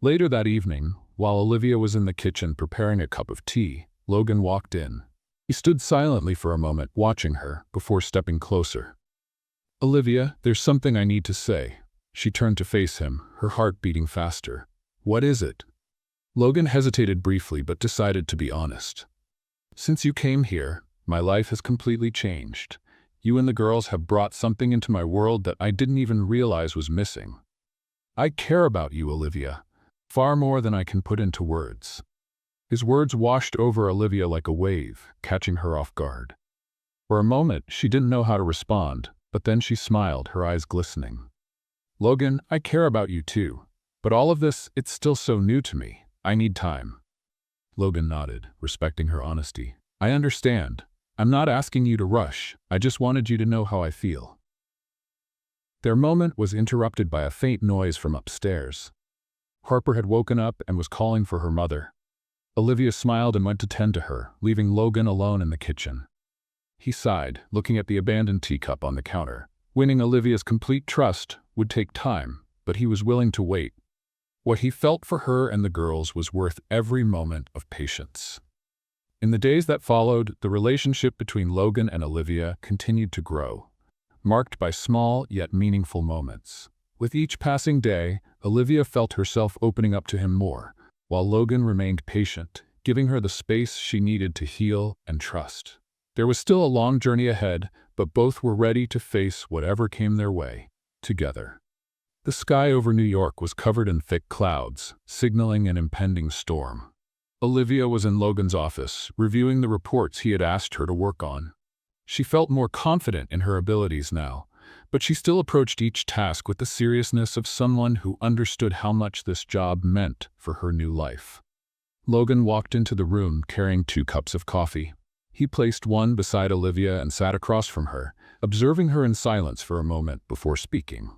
Later that evening, while Olivia was in the kitchen preparing a cup of tea, Logan walked in. He stood silently for a moment, watching her, before stepping closer. Olivia, there's something I need to say. She turned to face him, her heart beating faster. What is it? Logan hesitated briefly but decided to be honest. Since you came here, my life has completely changed. You and the girls have brought something into my world that I didn't even realize was missing. I care about you, Olivia, far more than I can put into words. His words washed over Olivia like a wave, catching her off guard. For a moment, she didn't know how to respond, but then she smiled, her eyes glistening. Logan, I care about you too, but all of this, it's still so new to me. I need time. Logan nodded, respecting her honesty. I understand. I'm not asking you to rush. I just wanted you to know how I feel. Their moment was interrupted by a faint noise from upstairs. Harper had woken up and was calling for her mother. Olivia smiled and went to tend to her, leaving Logan alone in the kitchen. He sighed, looking at the abandoned teacup on the counter. Winning Olivia's complete trust would take time, but he was willing to wait. What he felt for her and the girls was worth every moment of patience. In the days that followed, the relationship between Logan and Olivia continued to grow, marked by small yet meaningful moments. With each passing day, Olivia felt herself opening up to him more, while Logan remained patient, giving her the space she needed to heal and trust. There was still a long journey ahead, but both were ready to face whatever came their way, together. The sky over New York was covered in thick clouds, signaling an impending storm. Olivia was in Logan's office, reviewing the reports he had asked her to work on. She felt more confident in her abilities now, but she still approached each task with the seriousness of someone who understood how much this job meant for her new life. Logan walked into the room carrying 2 cups of coffee. He placed one beside Olivia and sat across from her, observing her in silence for a moment before speaking.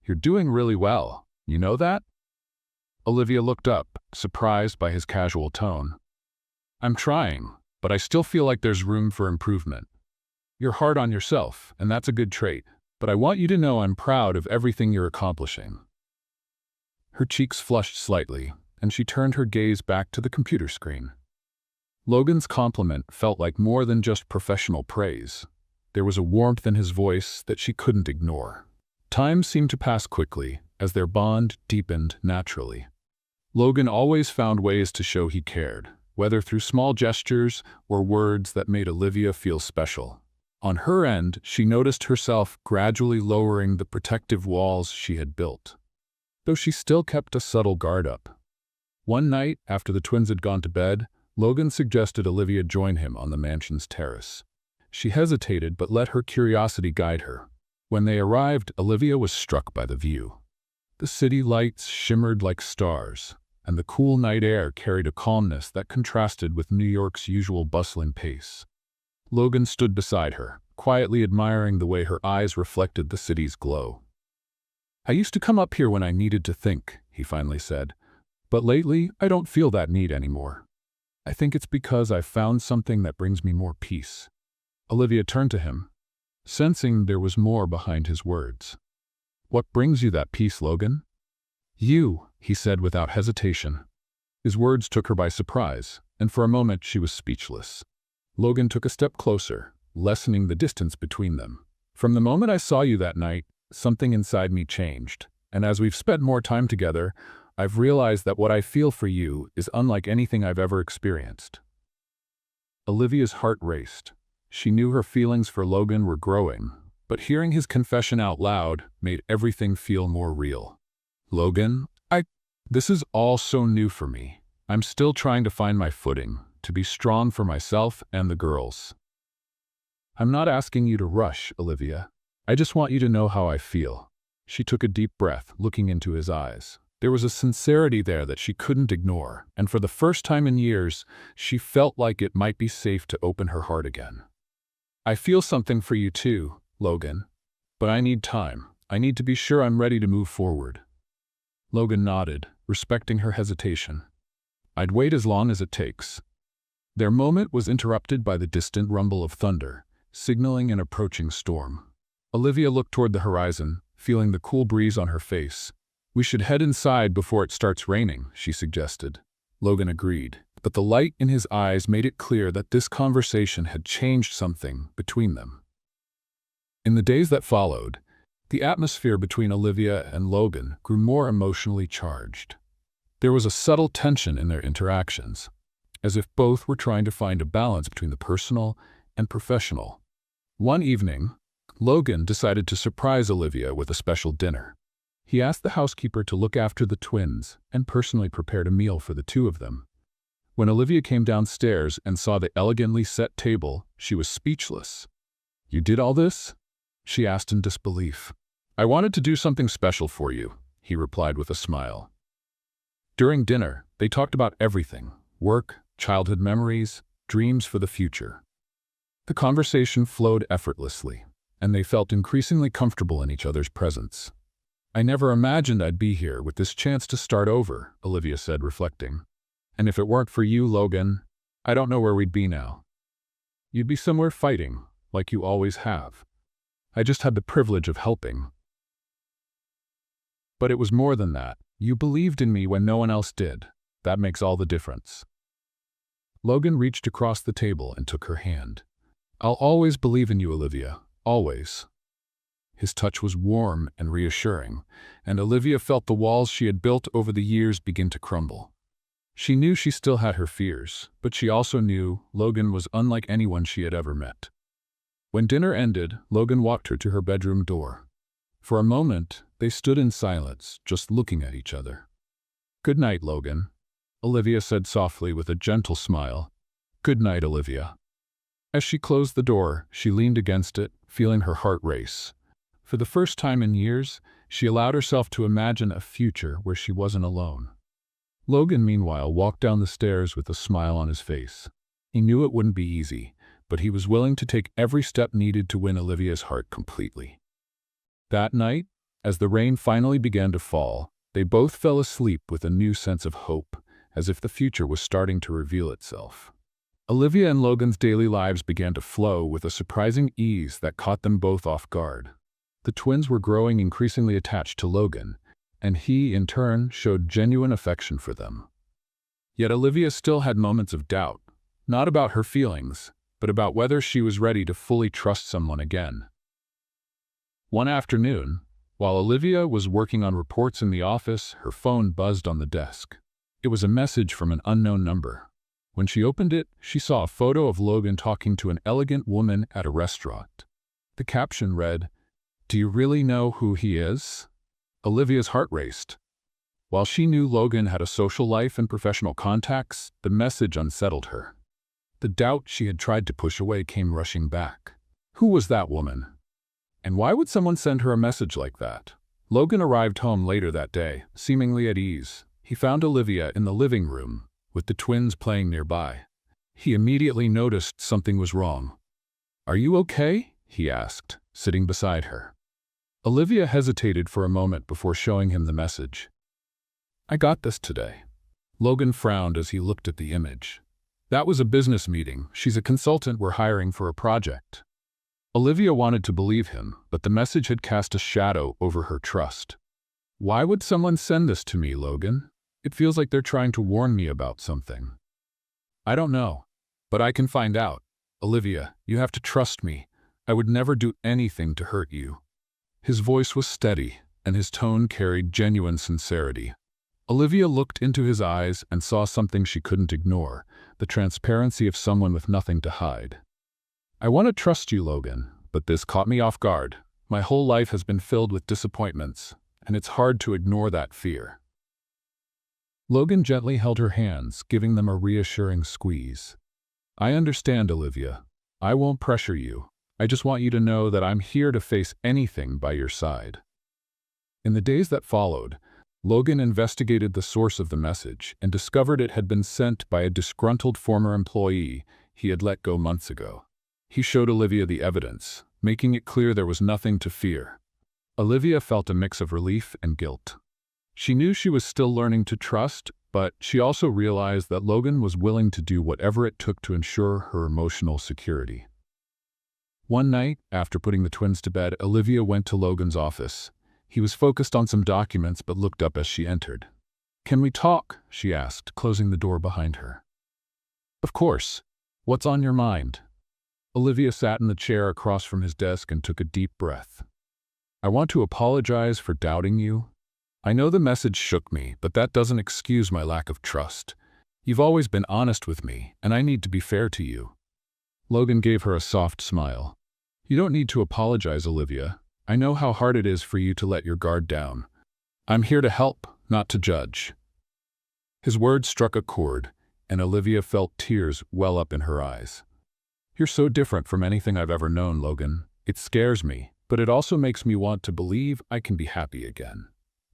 "You're doing really well. You know that?" Olivia looked up, surprised by his casual tone. "I'm trying, but I still feel like there's room for improvement. You're hard on yourself, and that's a good trait, but I want you to know I'm proud of everything you're accomplishing." Her cheeks flushed slightly, and she turned her gaze back to the computer screen. Logan's compliment felt like more than just professional praise. There was a warmth in his voice that she couldn't ignore. Time seemed to pass quickly, as their bond deepened naturally. Logan always found ways to show he cared, whether through small gestures or words that made Olivia feel special. On her end, she noticed herself gradually lowering the protective walls she had built, though she still kept a subtle guard up. One night, after the twins had gone to bed, Logan suggested Olivia join him on the mansion's terrace. She hesitated but let her curiosity guide her. When they arrived, Olivia was struck by the view. The city lights shimmered like stars, and the cool night air carried a calmness that contrasted with New York's usual bustling pace. Logan stood beside her, quietly admiring the way her eyes reflected the city's glow. "I used to come up here when I needed to think," he finally said, "but lately I don't feel that need anymore. I think it's because I've found something that brings me more peace." Olivia turned to him, sensing there was more behind his words. "What brings you that peace, Logan?" "You," he said without hesitation. His words took her by surprise, and for a moment she was speechless. Logan took a step closer, lessening the distance between them. "From the moment I saw you that night, something inside me changed, and as we've spent more time together, I've realized that what I feel for you is unlike anything I've ever experienced." Olivia's heart raced. She knew her feelings for Logan were growing, but hearing his confession out loud made everything feel more real. "Logan, this is all so new for me. I'm still trying to find my footing, to be strong for myself and the girls." "I'm not asking you to rush, Olivia. I just want you to know how I feel." She took a deep breath, looking into his eyes. There was a sincerity there that she couldn't ignore, and for the first time in years, she felt like it might be safe to open her heart again. "I feel something for you too, Logan, but I need time. I need to be sure I'm ready to move forward." Logan nodded, respecting her hesitation. "I'd wait as long as it takes." Their moment was interrupted by the distant rumble of thunder, signaling an approaching storm. Olivia looked toward the horizon, feeling the cool breeze on her face. "We should head inside before it starts raining," she suggested. Logan agreed, but the light in his eyes made it clear that this conversation had changed something between them. In the days that followed, the atmosphere between Olivia and Logan grew more emotionally charged. There was a subtle tension in their interactions, as if both were trying to find a balance between the personal and professional. One evening, Logan decided to surprise Olivia with a special dinner. He asked the housekeeper to look after the twins and personally prepared a meal for the 2 of them. When Olivia came downstairs and saw the elegantly set table, she was speechless. "You did all this?" she asked in disbelief. "I wanted to do something special for you," he replied with a smile. During dinner, they talked about everything: work, childhood memories, dreams for the future. The conversation flowed effortlessly, and they felt increasingly comfortable in each other's presence. "I never imagined I'd be here with this chance to start over," Olivia said, reflecting. "And if it weren't for you, Logan, I don't know where we'd be now. You'd be somewhere fighting, like you always have. I just had the privilege of helping. But it was more than that. You believed in me when no one else did. That makes all the difference." Logan reached across the table and took her hand. "I'll always believe in you, Olivia. Always." His touch was warm and reassuring, and Olivia felt the walls she had built over the years begin to crumble. She knew she still had her fears, but she also knew Logan was unlike anyone she had ever met. When dinner ended, Logan walked her to her bedroom door. For a moment, They stood in silence, just looking at each other. "Good night, Logan," Olivia said softly with a gentle smile. "Good night, Olivia." As she closed the door, she leaned against it, feeling her heart race. For the first time in years, she allowed herself to imagine a future where she wasn't alone. Logan, meanwhile, walked down the stairs with a smile on his face. He knew it wouldn't be easy, but he was willing to take every step needed to win Olivia's heart completely. That night, as the rain finally began to fall, they both fell asleep with a new sense of hope, as if the future was starting to reveal itself. Olivia and Logan's daily lives began to flow with a surprising ease that caught them both off guard. The twins were growing increasingly attached to Logan, and he, in turn, showed genuine affection for them. Yet Olivia still had moments of doubt, not about her feelings, but about whether she was ready to fully trust someone again. One afternoon, while Olivia was working on reports in the office, her phone buzzed on the desk. It was a message from an unknown number. When she opened it, she saw a photo of Logan talking to an elegant woman at a restaurant. The caption read, "Do you really know who he is?" Olivia's heart raced. While she knew Logan had a social life and professional contacts, the message unsettled her. The doubt she had tried to push away came rushing back. Who was that woman? And why would someone send her a message like that? Logan arrived home later that day, seemingly at ease. He found Olivia in the living room, with the twins playing nearby. He immediately noticed something was wrong. "Are you okay?" he asked, sitting beside her. Olivia hesitated for a moment before showing him the message. "I got this today." Logan frowned as he looked at the image. "That was a business meeting. She's a consultant we're hiring for a project." Olivia wanted to believe him, but the message had cast a shadow over her trust. "Why would someone send this to me, Logan? It feels like they're trying to warn me about something." "I don't know, but I can find out. Olivia, you have to trust me. I would never do anything to hurt you." His voice was steady, and his tone carried genuine sincerity. Olivia looked into his eyes and saw something she couldn't ignore, the transparency of someone with nothing to hide. "I want to trust you, Logan, but this caught me off guard. My whole life has been filled with disappointments, and it's hard to ignore that fear." Logan gently held her hands, giving them a reassuring squeeze. "I understand, Olivia. I won't pressure you. I just want you to know that I'm here to face anything by your side." In the days that followed, Logan investigated the source of the message and discovered it had been sent by a disgruntled former employee he had let go months ago. He showed Olivia the evidence, making it clear there was nothing to fear. Olivia felt a mix of relief and guilt. She knew she was still learning to trust, but she also realized that Logan was willing to do whatever it took to ensure her emotional security. One night, after putting the twins to bed, Olivia went to Logan's office. He was focused on some documents but looked up as she entered. "Can we talk?" she asked, closing the door behind her. "Of course. What's on your mind?" Olivia sat in the chair across from his desk and took a deep breath. "I want to apologize for doubting you. I know the message shook me, but that doesn't excuse my lack of trust. You've always been honest with me, and I need to be fair to you." Logan gave her a soft smile. "You don't need to apologize, Olivia. I know how hard it is for you to let your guard down. I'm here to help, not to judge." His words struck a chord, and Olivia felt tears well up in her eyes. "You're so different from anything I've ever known, Logan. It scares me, but it also makes me want to believe I can be happy again.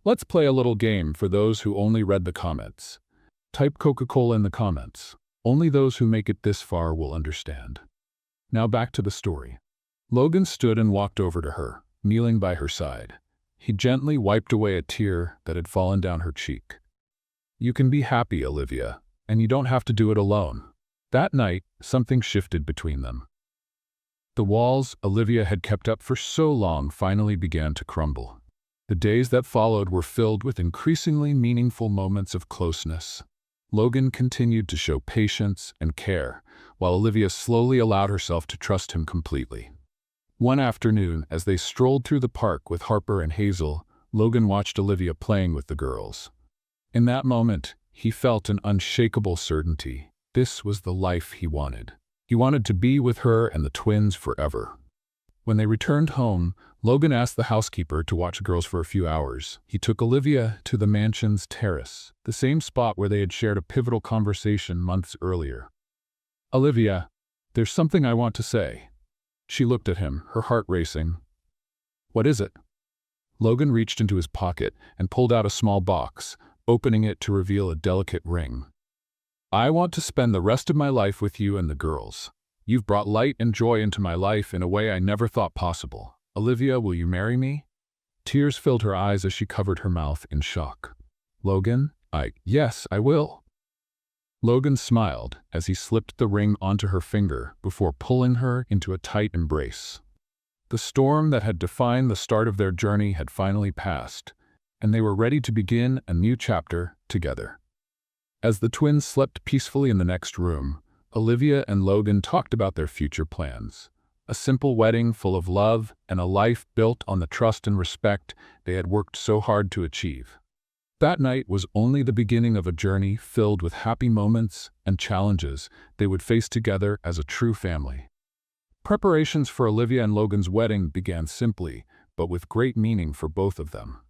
Let's play a little game for those who only read the comments. Type Coca-Cola in the comments. Only those who make it this far will understand." Now back to the story. Logan stood and walked over to her, kneeling by her side. He gently wiped away a tear that had fallen down her cheek. "You can be happy, Olivia, and you don't have to do it alone." That night, something shifted between them. The walls Olivia had kept up for so long finally began to crumble. The days that followed were filled with increasingly meaningful moments of closeness. Logan continued to show patience and care, while Olivia slowly allowed herself to trust him completely. One afternoon, as they strolled through the park with Harper and Hazel, Logan watched Olivia playing with the girls. In that moment, he felt an unshakable certainty. This was the life he wanted. He wanted to be with her and the twins forever. When they returned home, Logan asked the housekeeper to watch the girls for a few hours. He took Olivia to the mansion's terrace, the same spot where they had shared a pivotal conversation months earlier. "Olivia, there's something I want to say." She looked at him, her heart racing. "What is it?" Logan reached into his pocket and pulled out a small box, opening it to reveal a delicate ring. "I want to spend the rest of my life with you and the girls. You've brought light and joy into my life in a way I never thought possible. Olivia, will you marry me?" Tears filled her eyes as she covered her mouth in shock. "Logan, yes, I will." Logan smiled as he slipped the ring onto her finger before pulling her into a tight embrace. The storm that had defined the start of their journey had finally passed, and they were ready to begin a new chapter together. As the twins slept peacefully in the next room, Olivia and Logan talked about their future plans. A simple wedding full of love and a life built on the trust and respect they had worked so hard to achieve. That night was only the beginning of a journey filled with happy moments and challenges they would face together as a true family. Preparations for Olivia and Logan's wedding began simply, but with great meaning for both of them.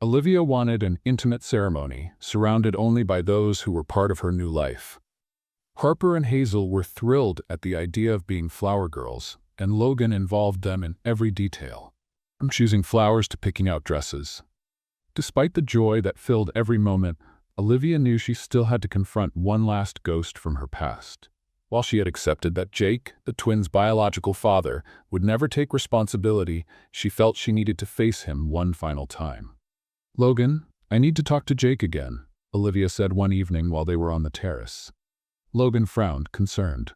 Olivia wanted an intimate ceremony, surrounded only by those who were part of her new life. Harper and Hazel were thrilled at the idea of being flower girls, and Logan involved them in every detail, from choosing flowers to picking out dresses. Despite the joy that filled every moment, Olivia knew she still had to confront one last ghost from her past. While she had accepted that Jake, the twins' biological father, would never take responsibility, she felt she needed to face him one final time. "Logan, I need to talk to Jake again," Olivia said one evening while they were on the terrace. Logan frowned, concerned.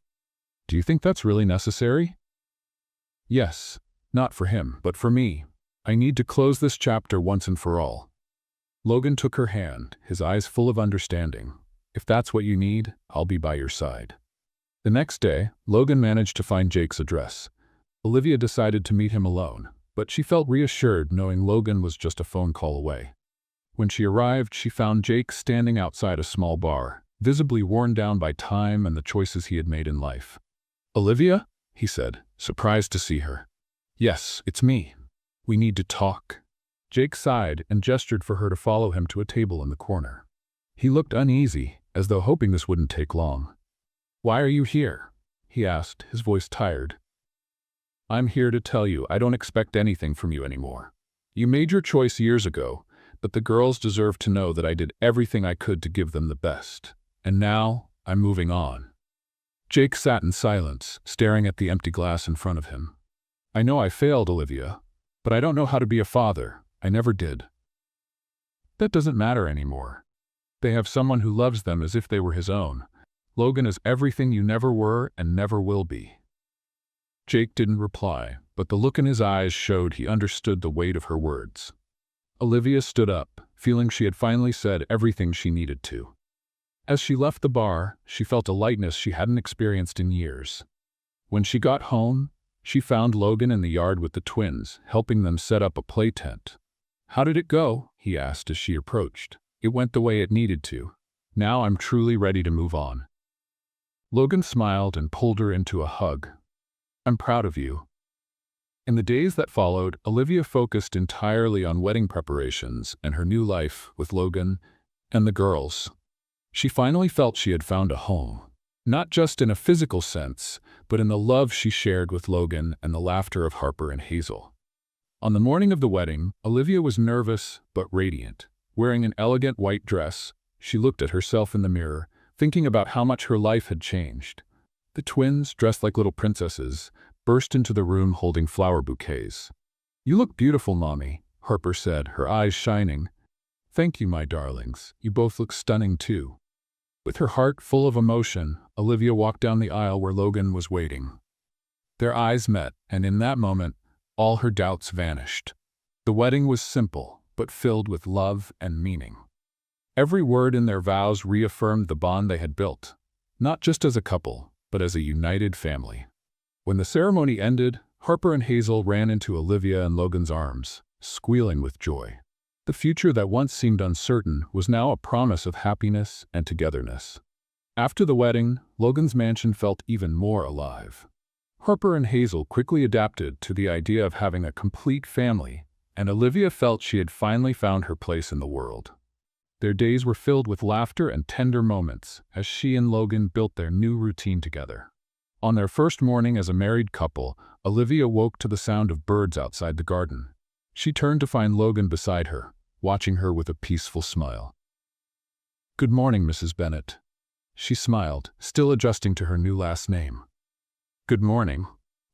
"Do you think that's really necessary?" "Yes, not for him, but for me. I need to close this chapter once and for all." Logan took her hand, his eyes full of understanding. "If that's what you need, I'll be by your side." The next day, Logan managed to find Jake's address. Olivia decided to meet him alone, but she felt reassured knowing Logan was just a phone call away. When she arrived, she found Jake standing outside a small bar, visibly worn down by time and the choices he had made in life. "Olivia?" he said, surprised to see her. "Yes, it's me. We need to talk." Jake sighed and gestured for her to follow him to a table in the corner. He looked uneasy, as though hoping this wouldn't take long. "Why are you here?" he asked, his voice tired. "I'm here to tell you I don't expect anything from you anymore. You made your choice years ago, but the girls deserve to know that I did everything I could to give them the best. And now, I'm moving on." Jake sat in silence, staring at the empty glass in front of him. "I know I failed, Olivia, but I don't know how to be a father. I never did." "That doesn't matter anymore. They have someone who loves them as if they were his own. Logan is everything you never were and never will be." Jake didn't reply, but the look in his eyes showed he understood the weight of her words. Olivia stood up, feeling she had finally said everything she needed to. As she left the bar, she felt a lightness she hadn't experienced in years. When she got home, she found Logan in the yard with the twins, helping them set up a play tent. "How did it go?" he asked as she approached. "It went the way it needed to. Now I'm truly ready to move on." Logan smiled and pulled her into a hug. "I'm proud of you." In the days that followed, Olivia focused entirely on wedding preparations and her new life with Logan and the girls. She finally felt she had found a home, not just in a physical sense, but in the love she shared with Logan and the laughter of Harper and Hazel. On the morning of the wedding, Olivia was nervous but radiant. Wearing an elegant white dress, she looked at herself in the mirror, thinking about how much her life had changed. The twins, dressed like little princesses, burst into the room holding flower bouquets. "You look beautiful, Mommy," Harper said, her eyes shining. "Thank you, my darlings. You both look stunning, too." With her heart full of emotion, Olivia walked down the aisle where Logan was waiting. Their eyes met, and in that moment, all her doubts vanished. The wedding was simple, but filled with love and meaning. Every word in their vows reaffirmed the bond they had built, not just as a couple, but as a united family. When the ceremony ended, Harper and Hazel ran into Olivia and Logan's arms, squealing with joy. The future that once seemed uncertain was now a promise of happiness and togetherness. After the wedding, Logan's mansion felt even more alive. Harper and Hazel quickly adapted to the idea of having a complete family, and Olivia felt she had finally found her place in the world. Their days were filled with laughter and tender moments as she and Logan built their new routine together. On their first morning as a married couple, Olivia woke to the sound of birds outside the garden. She turned to find Logan beside her, watching her with a peaceful smile. "Good morning, Mrs. Bennet." She smiled, still adjusting to her new last name. "Good morning.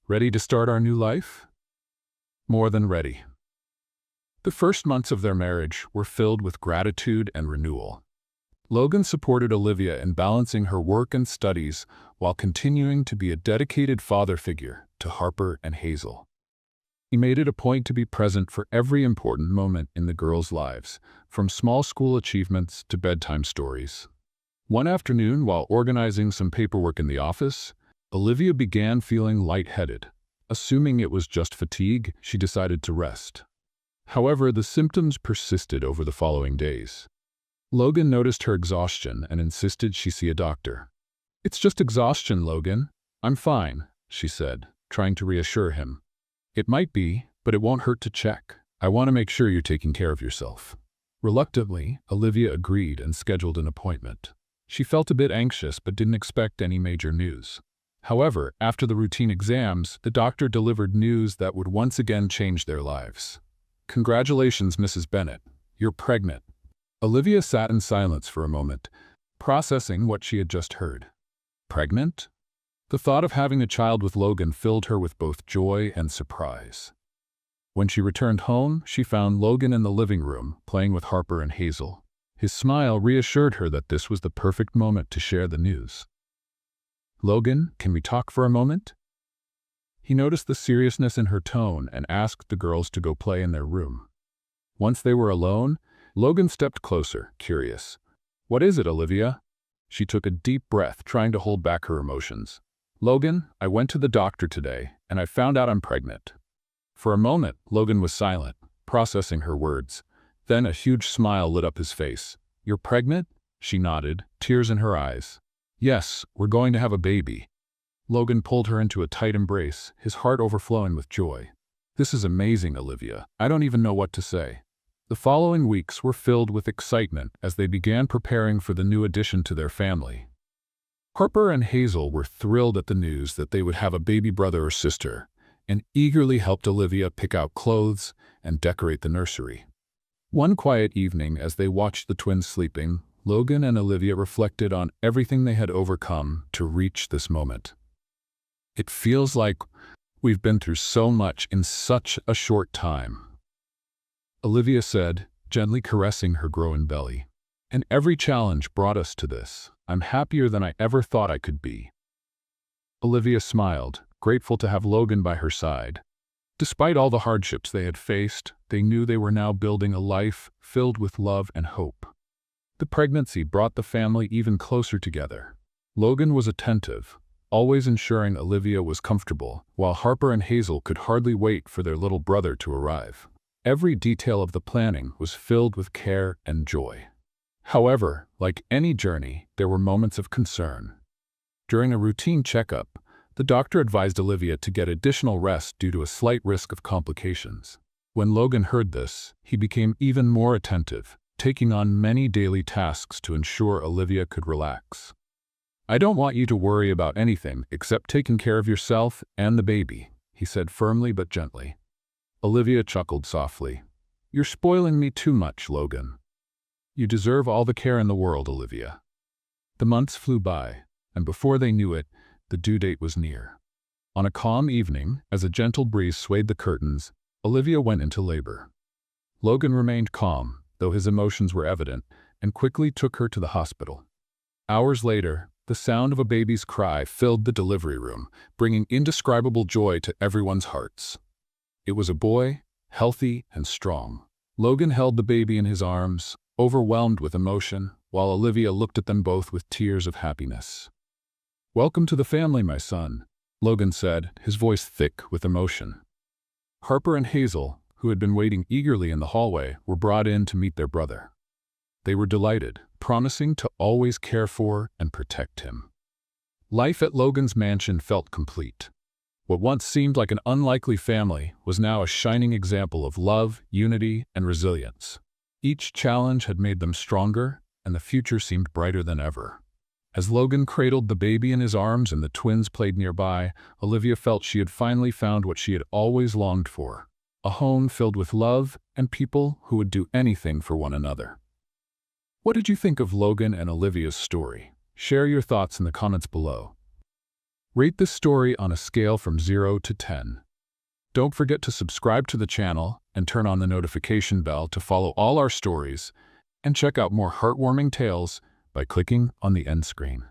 Ready to start our new life?" "More than ready." The first months of their marriage were filled with gratitude and renewal. Logan supported Olivia in balancing her work and studies while continuing to be a dedicated father figure to Harper and Hazel. He made it a point to be present for every important moment in the girls' lives, from small school achievements to bedtime stories. One afternoon, while organizing some paperwork in the office, Olivia began feeling lightheaded. Assuming it was just fatigue, she decided to rest. However, the symptoms persisted over the following days. Logan noticed her exhaustion and insisted she see a doctor. "It's just exhaustion, Logan. I'm fine," she said, trying to reassure him. "It might be, but it won't hurt to check. I want to make sure you're taking care of yourself." Reluctantly, Olivia agreed and scheduled an appointment. She felt a bit anxious but didn't expect any major news. However, after the routine exams, the doctor delivered news that would once again change their lives. "Congratulations, Mrs. Bennet. You're pregnant." Olivia sat in silence for a moment, processing what she had just heard. Pregnant? The thought of having a child with Logan filled her with both joy and surprise. When she returned home, she found Logan in the living room, playing with Harper and Hazel. His smile reassured her that this was the perfect moment to share the news. "Logan, can we talk for a moment?" He noticed the seriousness in her tone and asked the girls to go play in their room. Once they were alone, Logan stepped closer, curious. "What is it, Olivia?" She took a deep breath, trying to hold back her emotions. "Logan, I went to the doctor today, and I found out I'm pregnant." For a moment, Logan was silent, processing her words. Then a huge smile lit up his face. "You're pregnant?" She nodded, tears in her eyes. "Yes, we're going to have a baby." Logan pulled her into a tight embrace, his heart overflowing with joy. "This is amazing, Olivia. I don't even know what to say." The following weeks were filled with excitement as they began preparing for the new addition to their family. Harper and Hazel were thrilled at the news that they would have a baby brother or sister, and eagerly helped Olivia pick out clothes and decorate the nursery. One quiet evening, as they watched the twins sleeping, Logan and Olivia reflected on everything they had overcome to reach this moment. "It feels like we've been through so much in such a short time," Olivia said, gently caressing her growing belly. "And every challenge brought us to this. I'm happier than I ever thought I could be." Olivia smiled, grateful to have Logan by her side. Despite all the hardships they had faced, they knew they were now building a life filled with love and hope. The pregnancy brought the family even closer together. Logan was attentive, always ensuring Olivia was comfortable, while Harper and Hazel could hardly wait for their little brother to arrive. Every detail of the planning was filled with care and joy. However, like any journey, there were moments of concern. During a routine checkup, the doctor advised Olivia to get additional rest due to a slight risk of complications. When Logan heard this, he became even more attentive, taking on many daily tasks to ensure Olivia could relax. "I don't want you to worry about anything except taking care of yourself and the baby," he said firmly but gently. Olivia chuckled softly. "You're spoiling me too much, Logan." "You deserve all the care in the world, Olivia." The months flew by, and before they knew it, the due date was near. On a calm evening, as a gentle breeze swayed the curtains, Olivia went into labor. Logan remained calm, though his emotions were evident, and quickly took her to the hospital. Hours later, the sound of a baby's cry filled the delivery room, bringing indescribable joy to everyone's hearts. It was a boy, healthy and strong. Logan held the baby in his arms, overwhelmed with emotion, while Olivia looked at them both with tears of happiness. "Welcome to the family, my son," Logan said, his voice thick with emotion. Harper and Hazel, who had been waiting eagerly in the hallway, were brought in to meet their brother. They were delighted, promising to always care for and protect him. Life at Logan's mansion felt complete. What once seemed like an unlikely family was now a shining example of love, unity, and resilience. Each challenge had made them stronger, and the future seemed brighter than ever. As Logan cradled the baby in his arms and the twins played nearby, Olivia felt she had finally found what she had always longed for: a home filled with love and people who would do anything for one another. What did you think of Logan and Olivia's story? Share your thoughts in the comments below. Rate this story on a scale from 0 to 10. Don't forget to subscribe to the channel and turn on the notification bell to follow all our stories, and check out more heartwarming tales by clicking on the end screen.